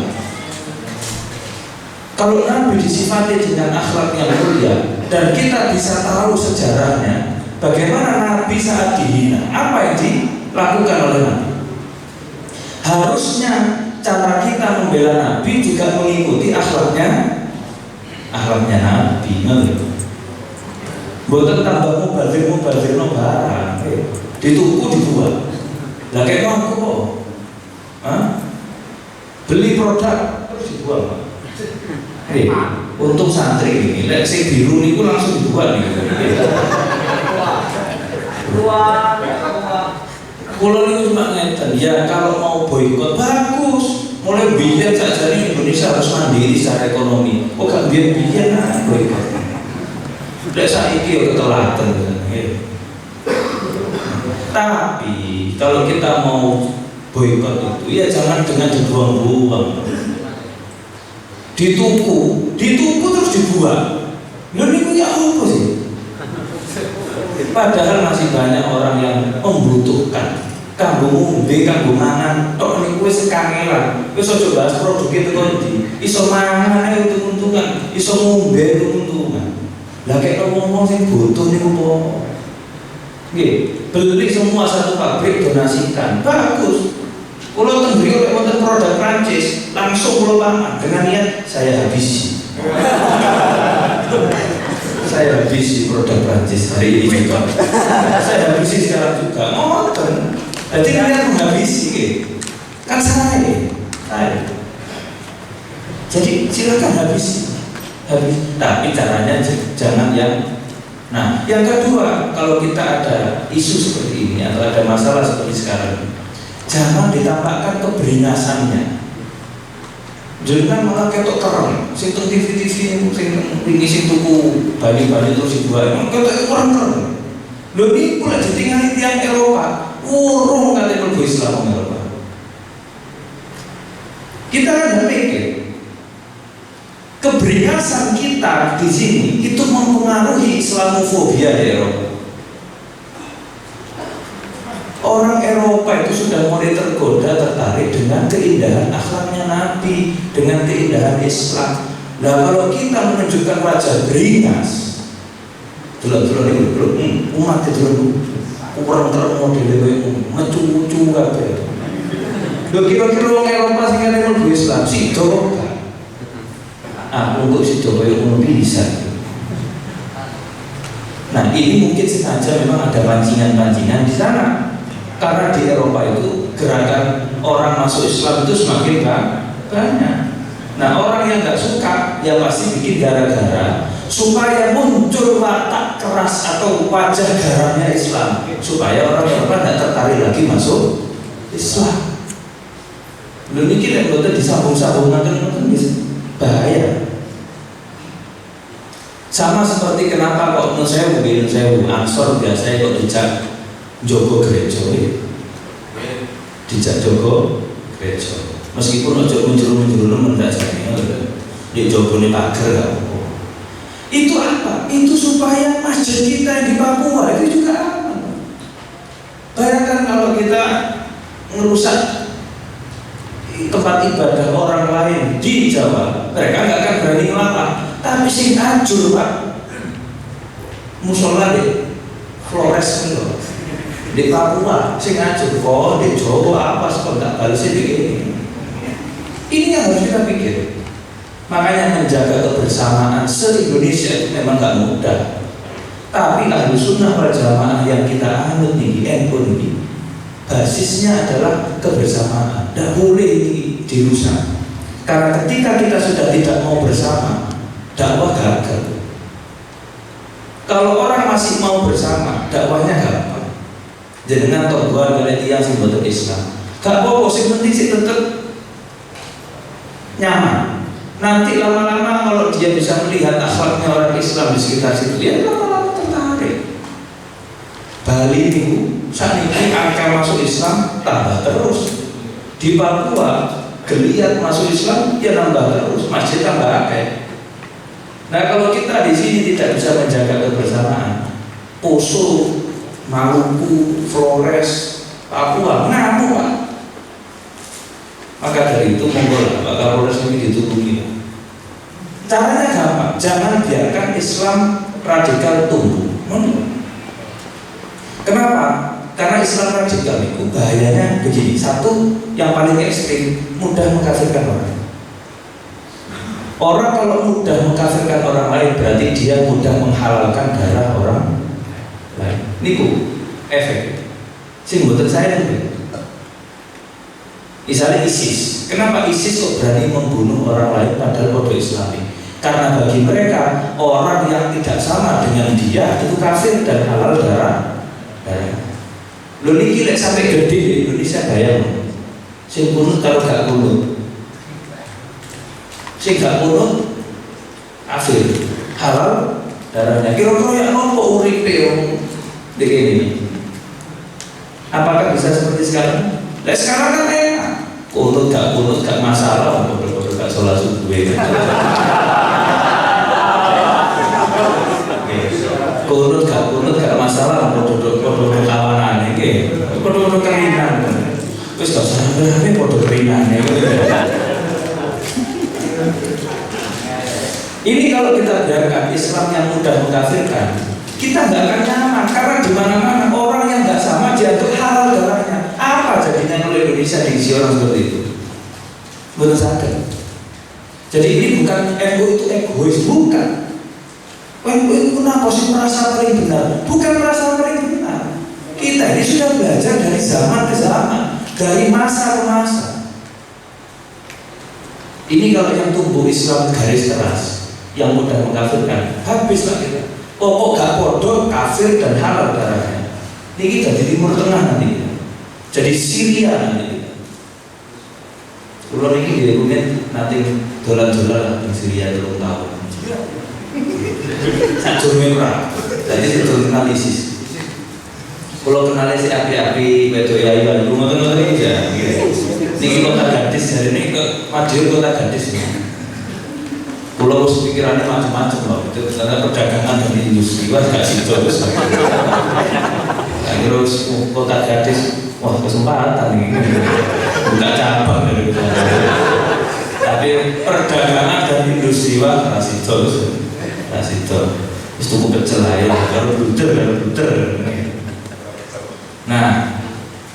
Kalau Nabi disifati dengan akhlak yang mulia dan kita bisa tahu sejarahnya, bagaimana Nabi saat dihina, apa yang dilakukan oleh Nabi? Harusnya cara kita membela Nabi juga mengikuti akhlaknya Nabi. Bukan tambah mubazir no barang, dituku dibuat. Lah kayak aku kok, beli produk terus dibuang. Untuk santri ini, lek sing biru niku langsung dibuat nih. Kulo niku cuma ngeten, ya kalau mau boikot bagus. Mulai biyen sajane Indonesia harus mandiri secara ekonomi. Kok gak biyen boikot. Lek saiki yo ketelaten. Tapi kalau kita mau boikot itu ya jangan dengan dibuang-buang. Dituku terus dibuang. Lho niku ya apa sih? Padahal masih banyak orang yang membutuhkan kanggo ngombe, kanggo mangan, tok niku wis kangelan. Wis aja bahas produk itu kondi. Iso mangan ae untung-untungan, iso ngombe untung-untungan. Lah kek ngomong sing butuh niku apa? Nggih, beli semua satu pabrik donasikan. Bagus. Kalau tenggiri oleh wonten produk Prancis, langsung pulau pangan dengan niat saya habisi. Saya habisi produk Prancis hari ini juga. Saya habisi sekarang juga. Ngoten. Jadi niat menghabisi, kan saya. Jadi silakan habisi. Tapi caranya jangan yang. Nah, yang kedua, kalau kita ada isu seperti ini atau ada masalah seperti sekarang, jangan ditampakkan keberingasannya. Jangan malah ketok terang. Sing TV sing tuku bali-bali terus dibuat. Ketok terang. Lho niku lek ditinggali tiyang Eropa, urung kate mlebu Islam Eropa. Kita kan mikir keberingasan kita di sini itu mempengaruhi Islamofobia di Eropa. Orang Eropa itu sudah mulai tertarik dengan keindahan akhlaknya Nabi, dengan keindahan Islam. Nah kalau kita menunjukkan wajah beringas, umat itu kurang model mencucu kabeh. Lho kira-kira orang Eropa sing ngene mlebu Islam sih coba. Untuk si coba yang bisa. Nah ini mungkin sengaja memang ada pancingan-pancingan di sana. Karena di Eropa itu gerakan orang masuk Islam itu semakin banyak. Nah orang yang nggak suka ya pasti bikin gara-gara supaya muncul watak keras atau wajah garamnya Islam, supaya orang Eropa nggak tertarik lagi masuk Islam. Belum mikir yang betul disambung-sambungkan kan bahaya. Sama seperti kenapa kok saya Ansor biasanya kok dijak jogo gereja, dijak jogo gereja. Meskipun ojo menjeru-menjeru mendak jane, di jogone pager gak apa. Itu apa? Itu supaya masjid kita yang di Papua itu juga aman. Bayangkan kalau kita merusak tempat ibadah orang lain di Jawa, mereka nggak akan berani ngelapang. Tapi sing hancur Pak, musola deh, Flores loh. di Papua, sing ngajur kok di Jawa apa kok tak balas ini. Ini yang harus kita pikir. Makanya menjaga kebersamaan se-Indonesia itu memang gak mudah. Tapi ahlu sunnah wal jamaah yang kita anut di NU ini basisnya adalah kebersamaan. Tidak boleh dirusak. Karena ketika kita sudah tidak mau bersama, dakwah gagal. Kalau orang masih mau bersama, dakwahnya gampang. Jangan tobuan kalian yang sing boten Islam. Gak apa-apa sing penting sih tetap nyaman. Nanti lama-lama kalau dia bisa melihat akhlaknya orang Islam di sekitar situ, dia lama-lama tertarik. Bali itu saat ini angka masuk Islam tambah terus. Di Papua geliat masuk Islam ya nambah terus, masjid tambah akeh. Nah kalau kita di sini tidak bisa menjaga kebersamaan, Poso, Maluku, Flores, Papua ngamuk Pak. Maka dari itu monggo Pak Kapolres ini dituruti. Caranya gampang, jangan biarkan Islam radikal tumbuh. Kenapa? Karena Islam radikal itu bahayanya begini. Satu, yang paling ekstrim, mudah mengkafirkan orang. Orang kalau mudah mengkafirkan orang lain berarti dia mudah menghalalkan darah orang lain. Niku efek. Sing mboten saya itu. Misalnya ISIS. Kenapa ISIS kok berani membunuh orang lain padahal kode Islami? Karena bagi mereka orang yang tidak sama dengan dia itu kafir dan halal darah. Lo niki lek sampai gede di Indonesia bayang. Sing kunut kalau gak kunut, sing gak kunut kafir, halal darahnya. Kira-kira yang nopo uripe wong ini. Apakah bisa seperti sekarang? Lek sekarang kan enak. Kunut gak masalah, bodoh-bodoh gak sholat subuh. Kunut gak masalah, bodoh-bodoh kawanan iki. Bodoh-bodoh kerinan. Wis gak sampe bodoh kerinan. Ini kalau kita biarkan Islam yang mudah mengkafirkan, kita nggak akan nyaman karena di mana-mana orang yang nggak sama diatur halal darahnya. Apa jadinya kalau Indonesia diisi orang seperti itu? Belum sadar. Jadi ini bukan ego itu egois, bukan. Ego itu kenapa sih merasa paling benar? Bukan merasa paling benar. Kita ini sudah belajar dari zaman ke zaman, dari masa ke masa. Ini kalau yang tumbuh Islam garis keras, yang mudah mengkafirkan, habis lah kita. Pokok gak bodoh, kafir dan halal darahnya. Ini kita di Timur Tengah nanti, jadi Syria nanti. Kalau ini di rumit nanti dolar-dolar di Syria belum tahu. Satu merah, jadi itu analisis. Kalau kenalnya si api-api, betul ya, ibu rumah tengah ini aja. Ini kota gadis hari ini ke Madiun kota gadis. Pulau pikirannya macam-macam loh. Itu karena perdagangan dan industri wah gak sih terus. Terus kota gadis, wah kesempatan ini. Buka cabang dari tapi perdagangan dan industri wah kasih terus. Itu cukup kecil lah ya. Kalau bluder. Nah,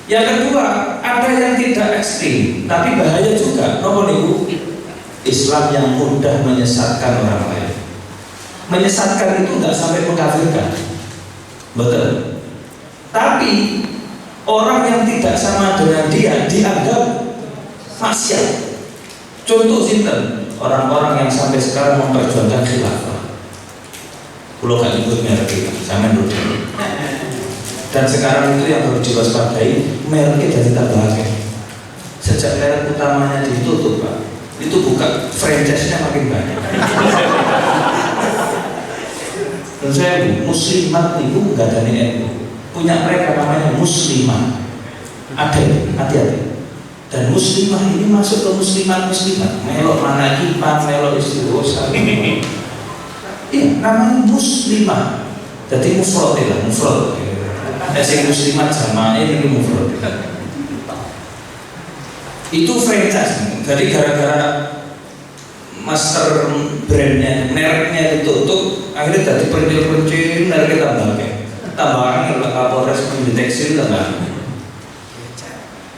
yang kedua ada yang tidak ekstrim, tapi bahaya juga. Nomor itu Islam yang mudah menyesatkan orang lain. Menyesatkan itu nggak sampai mengkafirkan, betul. Tapi orang yang tidak sama dengan dia dianggap maksiat. Contoh sinten orang-orang yang sampai sekarang memperjuangkan khilafah. Pulau gak ikut merek kita, sama dulu. Dan sekarang itu yang perlu diwaspadai, mereknya jadi tambah akeh. Sejak merek utamanya ditutup Pak, itu buka franchise-nya makin banyak. Dan saya muslimat itu nggak ada NU, punya mereka namanya muslimat. Ada, hati-hati. Dan muslimah ini masuk ke muslimat, melok manakipan, melok istighosa. Iya, namanya muslimah. Jadi mufrad. Esing muslimat sama ini mufrad. Itu franchise. Jadi gara-gara master brandnya, mereknya ditutup, akhirnya jadi pencil mereknya tambah. tambahan kalau Kapolres mendeteksi itu enggak.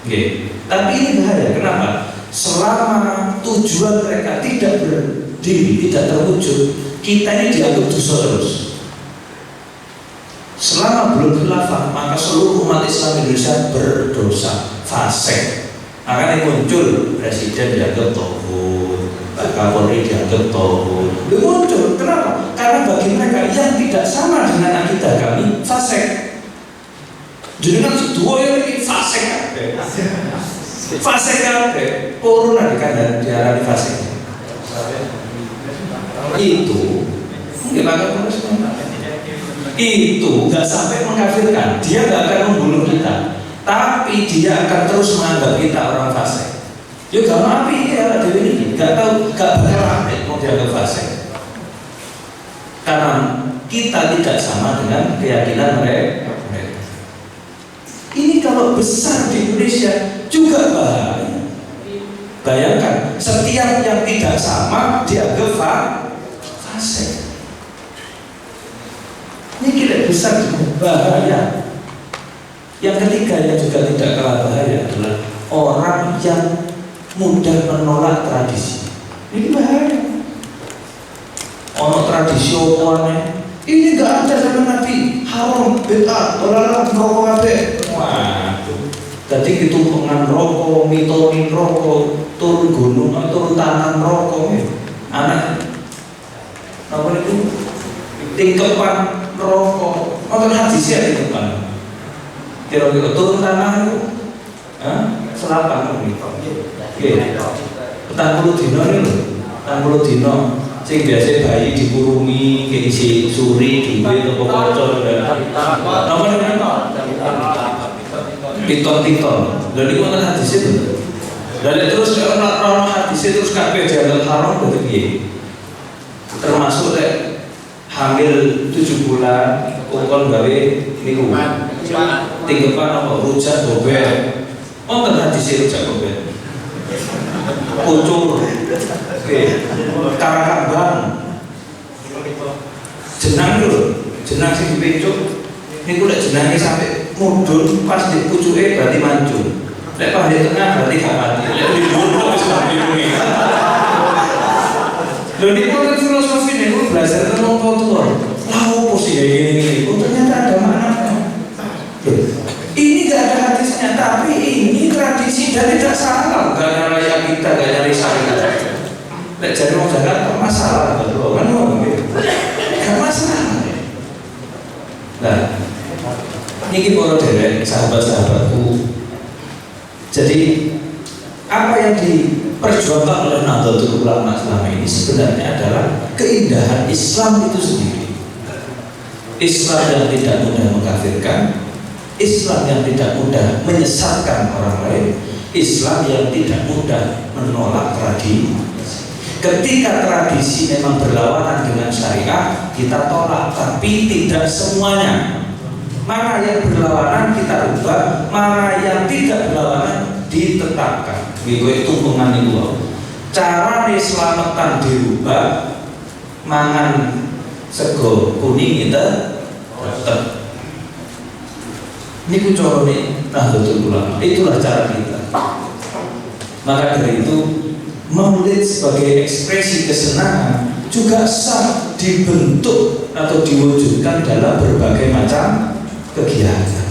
Oke. Tapi ini bahaya. Kenapa? Selama tujuan mereka tidak berdiri, tidak terwujud, kita ini dianggap dosa terus. Selama belum khilafah, maka seluruh umat Islam Indonesia berdosa, fasik. Makanya muncul presiden dianggap tauhid, Pak Kapolri dianggap tauhid. Muncul, kenapa? Karena bagi mereka yang tidak sama dengan akidah kami, fasik. Jadi kan dua yang ini fasik kabeh. Fasik kabeh. Corona kan diarani fasik. Itu itu nggak sampai mengkafirkan, dia nggak akan membunuh kita, tapi dia akan terus menganggap kita orang fasik. Ya gak api ya Dewi ini, nggak tahu, nggak bakal api mau dianggap fasik, karena kita tidak sama dengan keyakinan mereka. Ini kalau besar di Indonesia juga bahaya. Bayangkan, setiap yang tidak sama dianggap fasik. Ini kira besar juga bahaya. Yang ketiga yang juga tidak kalah bahaya adalah orang yang mudah menolak tradisi. Ini bahaya. Ono tradisi omongannya, ini nggak ada zaman Nabi, haram, bid'ah, orang merokok kabeh. Waduh. Jadi itu pengan rokok, mitoni rokok, turun gunung, turun tanah rokok. Anak apa itu? Tingkepan rokok, nonton hadisnya di depan. Kira-kira turun tanah itu, selapan gitu. Petang puluh dino ini loh, petang puluh dino. Sing biasa bayi dikurungi, keisi suri, duit atau kocor dan apa namanya? Piton. Jadi nonton hadisnya betul. Dan terus orang hadisnya terus kabeh dianggap haram betul ya. Termasuk hamil 7 bulan, ukon gawe niku. Tinggepan apa rujak bobek. Wonten hadis rujak bobek. Pucur. Oke. Karakambang. Jenang lho, jenang sing dipecuk. Niku lek jenenge sampai mudhun pas di pucuke berarti mancung. Lek pas di tengah berarti gak mati. Lek di dhuwur wis mati. Lho niku kan filosofi niku belajar tentang kultur. Lah opo sih kayak gini-gini? Oh, ternyata ada maknanya. Ini gak ada hadisnya, tapi ini tradisi dan tidak salah. Gak nyari kita, gak nyari syariat. Lek jadi mau Jakarta masalah betul kan gak masalah. Nah, ini para derek sahabat-sahabatku. Jadi apa yang diperjuangkan oleh Nahdlatul Ulama selama ini sebenarnya adalah keindahan Islam itu sendiri. Islam yang tidak mudah mengkafirkan, Islam yang tidak mudah menyesatkan orang lain, Islam yang tidak mudah menolak tradisi. Ketika tradisi memang berlawanan dengan syariah, kita tolak, tapi tidak semuanya. Mana yang berlawanan kita ubah, mana yang tidak berlawanan ditetapkan. Itu tumpungan itu. Cara diselamatkan dirubah, mangan sego kuning kita tetap. Ini kucorone Nahdlatul Ulama. Itulah cara kita. Maka dari itu, Maulid sebagai ekspresi kesenangan juga sah dibentuk atau diwujudkan dalam berbagai macam kegiatan.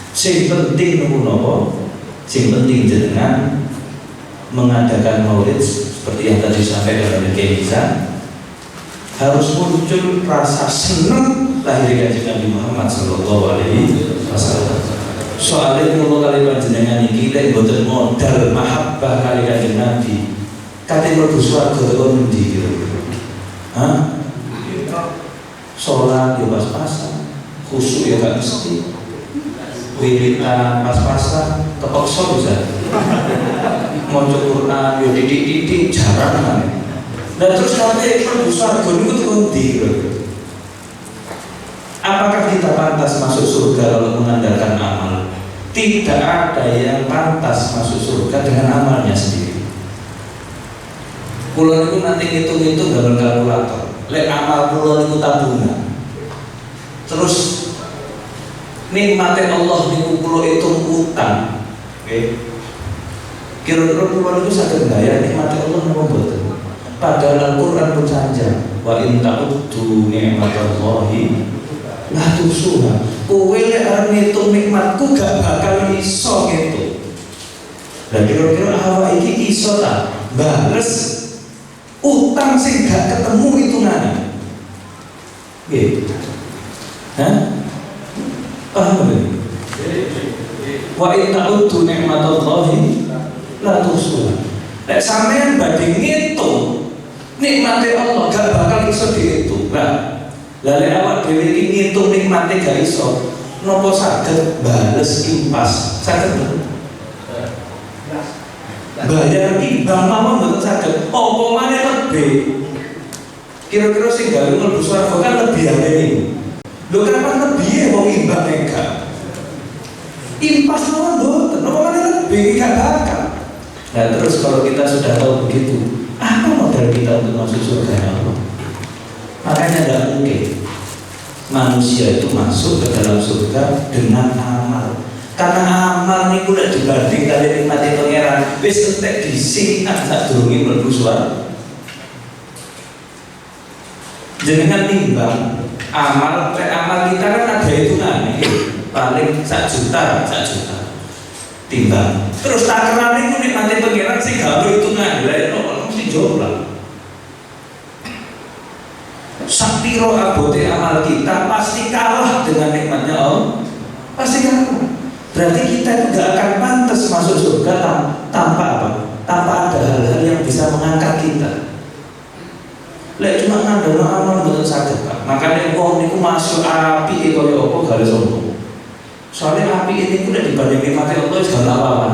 Sing penting nopo, sing penting jenengan mengadakan Maulid seperti yang tadi disampaikan oleh Kiai Izan, harus muncul rasa senang lahir Kanjeng Nabi Muhammad sallallahu alaihi wasallam. Soalnya kalau kali panjenengan iki lek mboten modal mahabbah kali Kanjeng Nabi, kate mlebu swarga tekan ndi kira? Hah? Salat yo pas-pasan, khusyuk ya gak mesti. Wiritan pas-pasan, kepeksa bisa. Maca Quran yo didik-didik jarang kan. Dan terus nanti mlebu swarga niku tekan ndi kira? Apakah kita pantas masuk surga kalau mengandalkan amal? Tidak ada yang pantas masuk surga dengan amalnya sendiri. Pulau itu nanti ngitung-ngitung dalam kalkulator. Lek amal pulau itu tabungan. Terus nikmate Allah niku kula hitung utang. Nggih. Kira-kira kula niku saged bayar nikmate Allah napa mboten? Padahal Al-Qur'an pun saja wa in ta'uddu ni'matallahi la tuhsuha. Kowe lek arep ngitung nikmatku gak bakal iso ngitung. Lah kira-kira awak iki iso ta bales utang sing gak ketemu hitungane? Nggih. Hah? Paham nggih? Wa in ta'uddu ni'matallahi la tuhsuha. Lek sampean badhe ngitung nikmate Allah gak bakal iso dihitung. Lah, lek awak dhewe iki ngitung nikmate gak iso, napa saged bales impas? Saged mboten? Bayar imbang mawon mboten saged. Apa maneh lebih? Kira-kira sing gawe mlebu swarga kan lebihane niku. Lho kapan lebih wong imbang enggak? Impas mawon mboten, apa maneh lebih gak bakal. Nah terus kalau kita sudah tahu begitu, apa modal kita untuk masuk surga Allah? Makanya tidak mungkin manusia itu masuk ke dalam surga dengan amal. Karena amal ini udah dibanding kali nikmati pangeran, wis entek disikat sak durunge mlebu swarga. Jenengan timbang amal kita kan ada hitungan paling 1 juta timbang. Terus takaran itu nikmati pangeran sing gawe hitungan lha mesti jumlah. Sapiro abote amal kita pasti kalah dengan nikmatnya Allah. Pasti kalah. Berarti kita itu gak akan pantas masuk surga tanpa apa? Tanpa ada hal-hal yang bisa mengangkat kita. Lek cuma ngandalno amal mboten saged, Pak. Makanya wong niku masuk api kaya apa gale sombong. Soalnya api ini udah dibanding nikmati Allah segala apa-apa.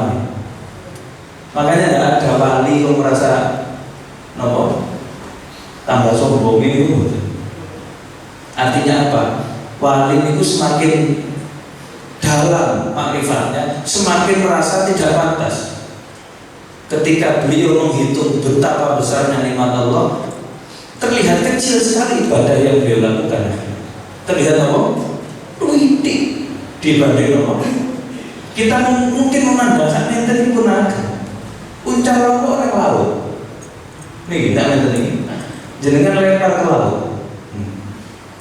Makanya tidak ada wali yang merasa nopo tambah sombong ini. Artinya apa? Wali itu semakin dalam makrifatnya, semakin merasa tidak pantas. Ketika beliau menghitung betapa besarnya nikmat Allah, terlihat kecil sekali ibadah yang beliau lakukan. Terlihat apa? Luitik dibanding apa? Kita mungkin memandang saat ini pun agak uncal rokok orang laut. Nih kita nonton ini, jenengan lempar ke laut.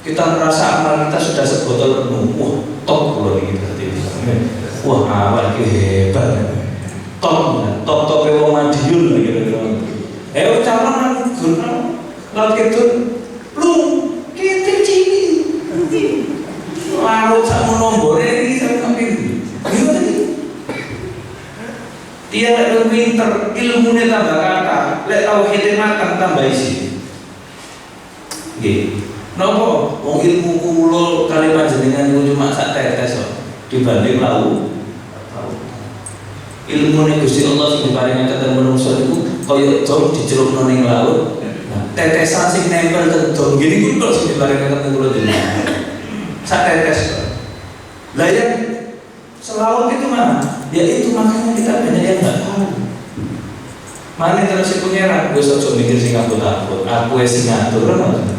Kita merasa amal kita sudah sebotol penuh. Wah, top loh ini berarti. Wah, awal ini hebat. Top wong Madiun gitu. Ucapan guna laut itu lu kita cini. Laut sama nombor ini saya kambing. Gimana sih? Dia lebih pinter, ilmunya tambah kata, lek tahu kita matang tambah isi. Gitu. Nopo, wong ilmu kulo kali panjenengan itu cuma sak tetes kok dibanding laut. Ilmu nih Gusti Allah sing diparingi ketemu manusia itu kaya jauh dicelupno ning laut. Tetesan sing nempel kedong gini kok sing diparingi ketemu kulo jenengan. Sak tetes kok. Lah ya selaut itu mana? Ya itu makanya kita banyak yang nggak tahu. Mana terus si pangeran, gue sok mikir sing ngaput-ngaput, aku sing ngatur kan?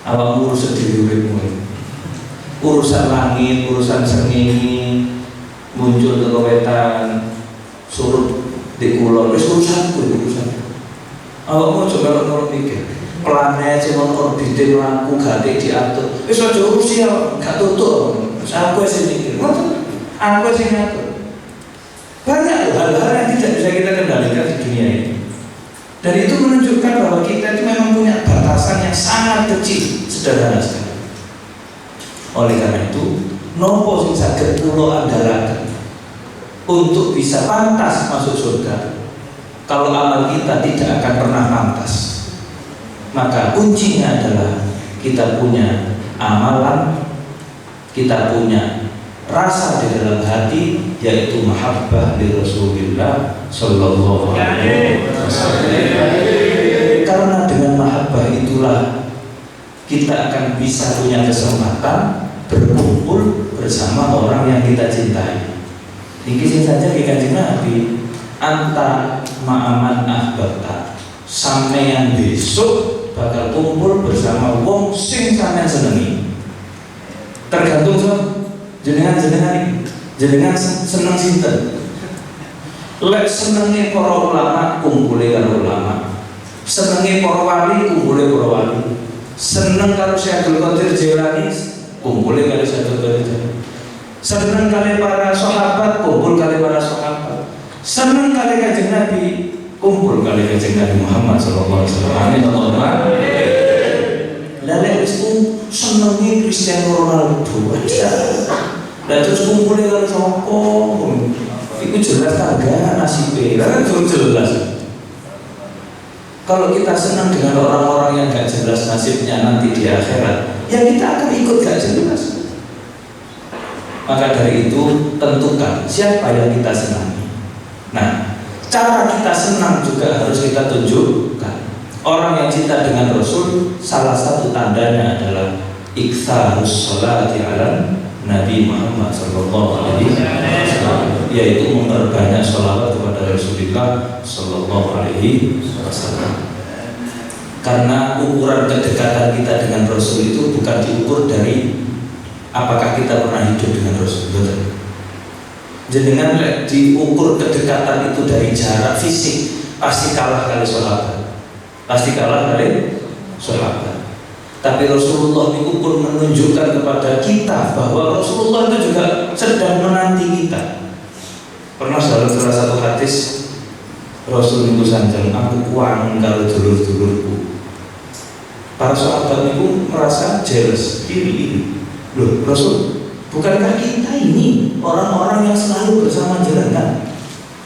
Awak ngurus sendiri uripmu. Urusan langit, urusan srengenge muncul ke wetan, surut di kulon, wis urusanku. Awak mau coba ngono mikir. Planet sing ono orbite laku gak diatur. Wis aja urusi gak tutuk. Aku sing mikir. Aku sing ngatur. Banyak hal-hal yang tidak bisa kita kendalikan di dunia ini. Dan itu menunjukkan bahwa kita itu memang punya batasan yang sangat kecil, sederhana sekali. Oleh karena itu, nopo sing saged kula andhalaken untuk bisa pantas masuk surga. Kalau amal kita tidak akan pernah pantas, maka kuncinya adalah kita punya amalan, kita punya rasa di dalam hati, yaitu mahabbah di Rasulullah Sallallahu Alaihi Wasallam. Karena dengan mahabbah itulah kita akan bisa punya kesempatan berkumpul bersama orang yang kita cintai. Ini saja Kanjeng Nabi, anta ma'aman ahbabta, sampeyan besok bakal kumpul bersama wong sing sampeyan senengi. Tergantung Jenengan seneng sinten? Lek senenge para ulama kumpule karo ulama. Senenge para wali kumpule para wali. Seneng karo Syekh Abdul Qadir Jailani kumpule karo Syekh Abdul Qadir Jailani. Seneng kali para sahabat kumpul kali para sahabat. Seneng kali Kanjeng Nabi kumpul kali Kanjeng Nabi Muhammad sallallahu alaihi wasallam. Amin Allahumma. Lah lek wis senenge Cristiano Ronaldo aja. Lah terus kumpule karo sapa? Itu jelas kagak nasibnya, kan jelas. Kalau kita senang dengan orang-orang yang gak jelas nasibnya nanti di akhirat, ya kita akan ikut gak jelas. Maka dari itu tentukan siapa yang kita senangi. Nah, cara kita senang juga harus kita tunjukkan. Orang yang cinta dengan Rasul, salah satu tandanya adalah iktsarus sholati ala Nabi Muhammad sallallahu alaihi wasallam, yaitu memperbanyak sholawat kepada Rasulullah sallallahu alaihi wasallam. Karena ukuran kedekatan kita dengan Rasul itu bukan diukur dari apakah kita pernah hidup dengan Rasul. Jenengan diukur kedekatan itu dari jarak fisik, pasti kalah kali sholawat, pasti kalah kali sholawat. Tapi Rasulullah itu pun menunjukkan kepada kita bahwa Rasulullah itu juga sedang menanti kita. Pernah salah satu hadis Rasul itu sanjang, aku kuang kalau dulur-dulurku. Para sahabat itu merasa jealous, iri. Loh Rasul, bukankah kita ini orang-orang yang selalu bersama jenengan?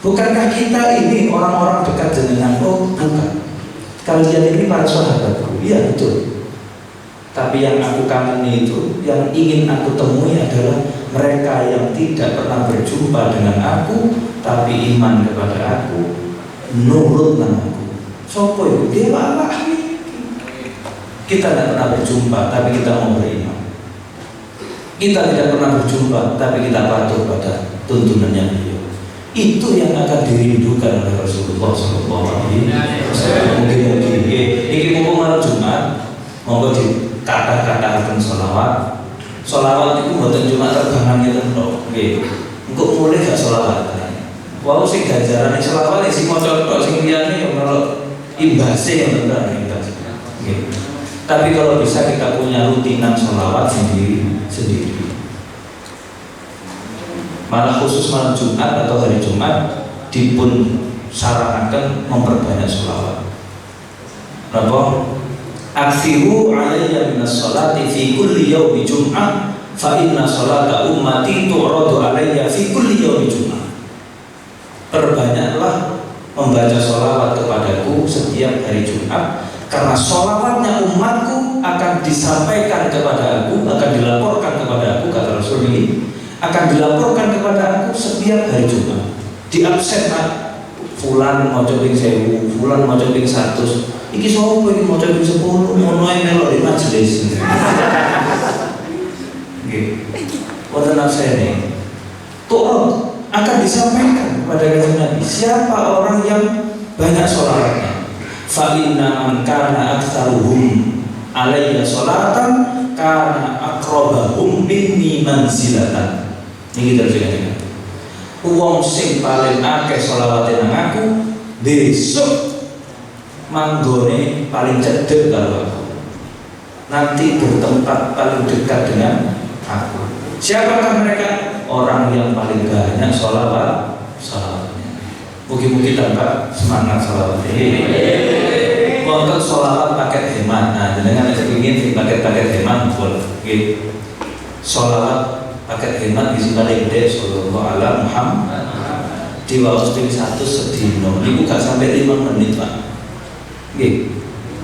Bukankah kita ini orang-orang dekat jenengan? Oh bukan, kalian ini para sahabatku. Iya betul. Tapi yang aku kangen itu, yang ingin aku temui adalah mereka yang tidak pernah berjumpa dengan aku, tapi iman kepada aku, nurut namaku. Sopo itu? Dia apa? Kita tidak pernah berjumpa, tapi kita mau beriman. Kita tidak pernah berjumpa, tapi kita patuh pada tuntunannya beliau. Itu yang akan dirindukan oleh Rasulullah SAW. Mungkin ini mumpung malam Jumat, monggo di kata-kata sholawat. Sholawat itu bukan cuma terbangan gitu loh. Untuk mulai gak sholawat. Wow sih ganjaran sholawat sih mau contoh sing liyane yang kalau imbasnya yang benar imbas. Tapi kalau bisa kita punya rutinan sholawat sendiri. Malah khusus malam Jumat atau hari Jumat dipun sarankan memperbanyak sholawat. Kenapa? Aksiru alayya minas sholati fi kulli yawmi jum'ah fa inna sholata ummati tu'radu alayya fi kulli yawmi jum'ah. Perbanyaklah membaca sholawat kepadaku setiap hari Jumat, karena sholawatnya umatku akan disampaikan kepada aku, akan dilaporkan kepada aku, kata Rasul ini, akan dilaporkan kepada aku setiap hari Jumat. Di absen fulan mau coping 1000, fulan mau coping 100. Iki sopo iki mau coping 10, ngono ae melok di majelis. Nggih. Wonten absene. Tuh akan disampaikan kepada Kanjeng Nabi siapa orang yang banyak sholawatnya. Fa inna man kana aktsaruhum alayya sholatan kana aqrabahum minni manzilatan. Niki terjadi. Wong sing paling akeh sholawate nang aku besok manggone paling cedek karo aku, nanti bertempat paling dekat dengan aku. Siapakah mereka? Orang yang paling banyak sholawatnya. Mugi-mugi tambah semangat sholawatnya. Untuk sholawat paket hemat. Nah, dengan ingin paket-paket hemat boleh. Sholawat paket hemat di paling gede sallallahu alaihi Muhammad. Di waktu 1 sedino. Ibu gak sampai 5 menit Pak. Nggih.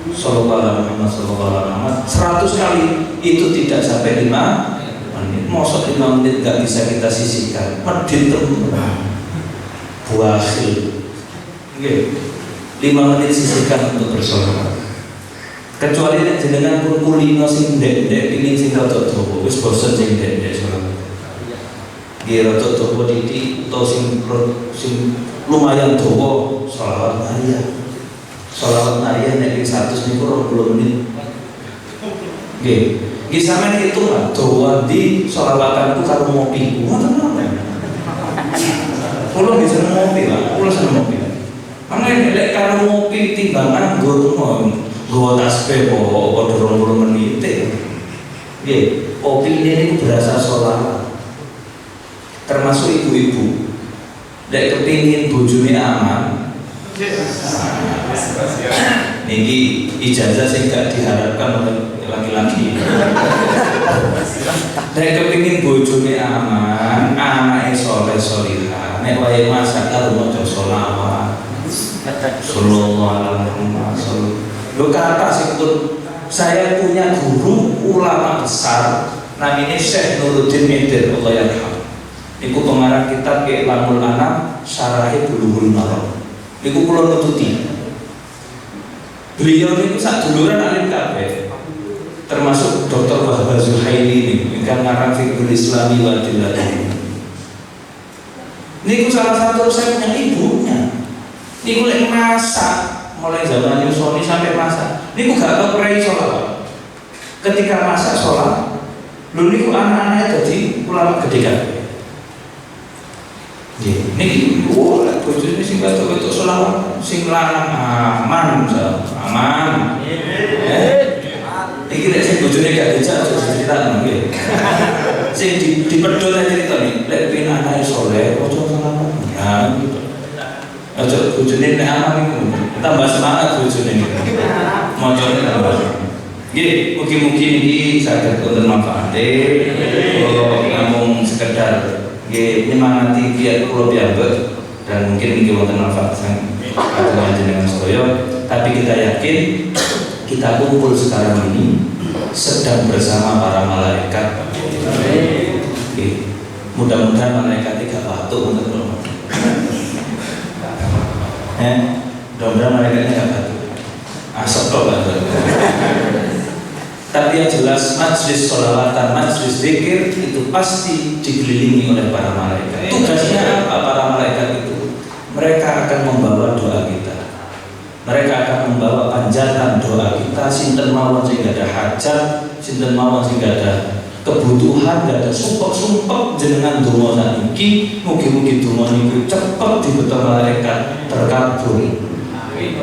Sallallahu alaihi Muhammad, sallallahu alaihi Muhammad 100 kali itu tidak sampai 5 menit. Mosok 5 menit gak bisa kita sisihkan. Medit buahil. Nggih. 5 menit sisihkan untuk bersolawat. Kecuali nek jenengan pun kulino sing ndek-ndek pingin sing rada dawa, wis bosen sing ndek-ndek solawat. Nggih rada dawa titik utawa sing lumayan dawa solawat Maria. Solawat Maria nek 100 niku 20 menit. Nggih. Kisahnya itu lah, doa di sholawatan itu kalau ngopi, pulau bisa ngopi lah, pulau seneng ngopi. Makanya lek kalau ngopi timbangan gue tasbih kok dorong menit. Ya, kopi ini berasa sholawat. Termasuk ibu-ibu, lek kepingin bojone aman. Niki ijazah sih gak diharapkan oleh laki-laki. Nek kepingin bojone aman, anake soleh solihah, nek wae masak karo maca sholawat. Sallallahu alaihi wasallam. Lo kata sikut, saya punya guru ulama besar, namanya Syekh Nuruddin Midir, Allah yarham. Iku pengarang kitab I'lamul Anam, Syarahi Bulughul Maram. Iku kula nututi. Beliau itu sak duluran alim kabeh. Termasuk Dr. Wahbah Zuhaili ini, yang ngarang Fiqhul Islami wa Adillatih. Niku salah satu resepnya ibunya. Niku lek masak mulai zaman Yusoni sampai masak. Niku gak tau prei sholawat. Ketika masak sholat, lu niku anak-anaknya jadi ulama gede kan. Niki, bojone sing batuk-batuk sholawat, sing lanang aman, aman. Iki lek sing bojone gak dijak aja cerita nggih. Sing dipedhot cerita nih, lek pin anake saleh, ojo sholawat. Ya gitu. Ojo bojone nek aman iku tambah semangat bojone niku. Mocone tambah. Nggih, mugi-mugi niki saged wonten manfaate. Kula namung sekedar nggih nyemangati biar kula piyambak dan mungkin niki wonten manfaat sang panjenengan sedaya, tapi kita yakin kita kumpul sekarang ini sedang bersama para malaikat. Mudah-mudahan malaikat tidak batuk untuk mudah-mudahan malaikatnya tidak batuk. Asap kok batuk. Tapi yang jelas majlis sholawatan, majlis zikir itu pasti dikelilingi oleh para malaikat. Tugasnya apa para malaikat itu? Mereka akan membawa doa kita. Mereka akan membawa panjatan doa kita. Sinten mawon sing gak ada hajat, sinten mawon sing gak ada kebutuhan, gak ada sumpek-sumpek jenengan donga sakniki, mugi-mugi donga niku cepet dibeto malaikat terkabul,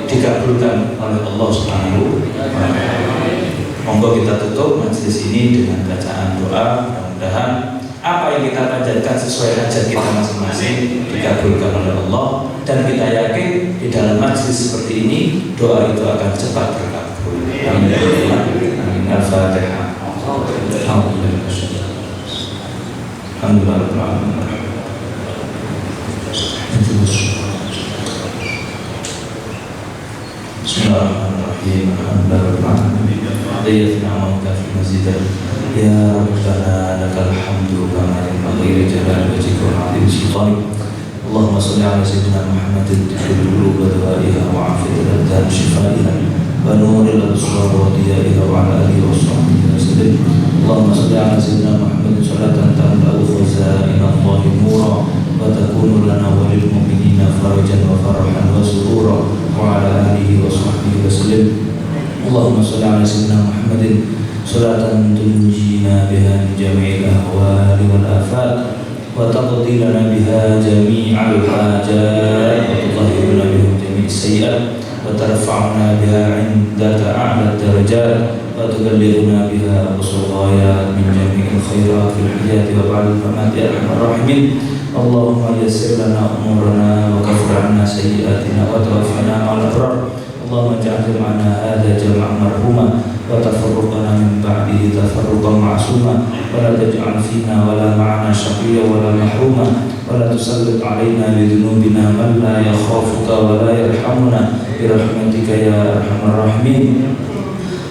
dikabulkan oleh Allah Subhanahu wa taala. Monggo kita tutup majelis ini dengan bacaan doa. Mudah-mudahan apa yang kita panjatkan sesuai hajat kita masing-masing dikabulkan oleh Allah, dan kita yakin di dalam majelis seperti ini doa itu akan cepat terkabul. Amin. Al-Fatihah. Alhamdulillah. Bismillahirrahmanirrahim. Alhamdulillah. Ayyuhal mu'minun mazidan ya rabbana lakal hamdu kama yanbaghi li jalali wajhika wa 'azimi sultanik. Allahumma shalli ala sayyidina Muhammadin tibbil qulub wa dawa'iha wa 'afiyat al-abdan shifaiha wa nuril absar wa diyaiha wa 'ala alihi wa sahbihi wasallam. Allahumma shalli ala sayyidina Muhammadin salatan tamla'u khazaina Allahi nura wa takunu lana wa lil mu'minina farajan wa farahan wa surura wa 'ala alihi wa sahbihi wasallam. Allahumma sholli ala sayyidina Muhammadin salatan tunjina biha min jami'il ahwali wal afat wa taqdi lana biha jami'al hajat wa tutahhiruna biha jami'is sayyi'at wa tarfa'una biha 'indaka a'la darajat wa tuballighuna biha aqsal ghayat min jami'il khairat fil hayati wa ba'dal mamati ya arhamar rahimin. Allahumma yassir lana umurana wa kaffir 'anna sayyi'atina wa tawaffana ma'al abrar. اللهم اجعل جمعنا هذا جمعا مرحوما وتفرقنا من بعده تفرقا معصوما ولا تجعل فينا ولا معنا شقيا ولا محروما ولا تسلط علينا بذنوبنا من لا يخافك ولا يرحمنا برحمتك يا ارحم الراحمين.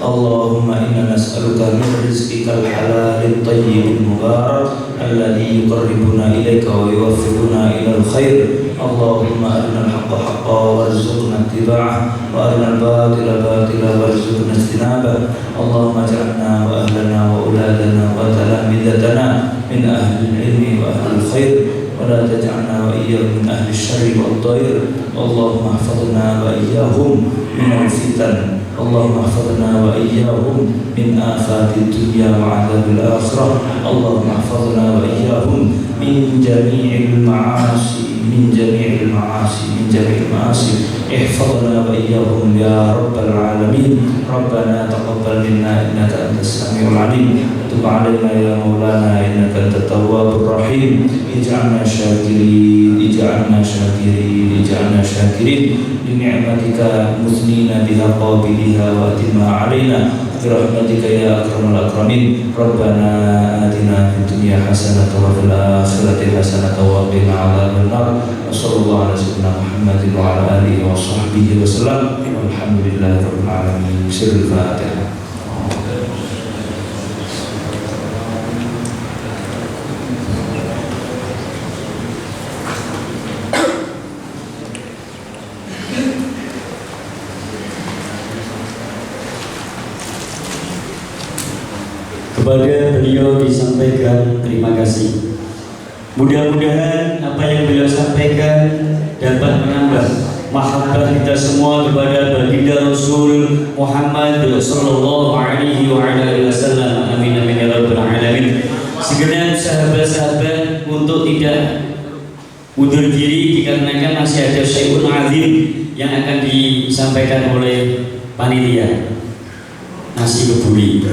اللهم إنا نسألك من رزقك الحلال الطيب المبارك الذي يقربنا إليك ويوفقنا إلى الخير. اللهم أرنا الحق حقا وارزقنا اتباعه وأرنا الباطل باطلا وارزقنا اجتنابه. اللهم اجعلنا وأهلنا وأولادنا وتلامذتنا من أهل العلم وأهل الخير ولا تجعلنا وإياهم من أهل الشر والضير. اللهم احفظنا وإياهم من الفتن. اللهم احفظنا وإياهم من آفات الدنيا وعذاب الآخرة اللهم احفظنا وإياهم من جميع المعاصي احفظنا وإياهم يا رب العالمين ربنا تقبل منا إنك أنت السميع العليم تب علينا يا مولانا إنك أنت التواب الرحيم اجعلنا شاكرين لنعمتك مثنين بها قابلها وأتمها علينا برحمتك يا أكرم الأكرمين ربنا آتنا في الدنيا حسنة وفي الآخرة حسنة وقنا عذاب النار وصلى الله على سيدنا محمد وعلى آله وصحبه وسلم والحمد لله رب العالمين سر الفاتحة. Kepada beliau disampaikan terima kasih. Mudah-mudahan apa yang beliau sampaikan dapat menambah mahabbah kita semua kepada baginda Rasul Muhammad sallallahu alaihi wasallam. Amin amin ya rabbal alamin. Segenap sahabat-sahabat untuk tidak undur diri dikarenakan masih ada syai'un azim yang akan disampaikan oleh panitia. Nasi kebuli.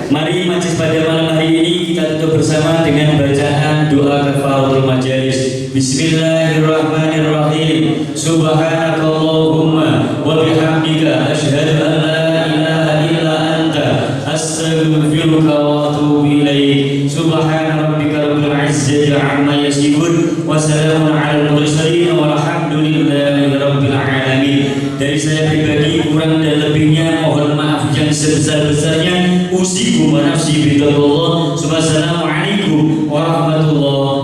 Mari majlis pada malam hari ini kita tutup bersama dengan bacaan doa kafaratul majalis. Bismillahirrahmanirrahim. Subhanakallahumma wa bihamdika asyhadu an la ilaha illa anta astaghfiruka wa atubu ilaik. Subhana rabbika rabbil izzati amma yasifun wa salamun alal mursalin walhamdulillahi rabbil alamin. Dari saya pribadi kurang dan lebihnya mohon maaf yang sebesar-besarnya. Usikum wa nafsi bidzallah. Wassalamualaikum warahmatullahi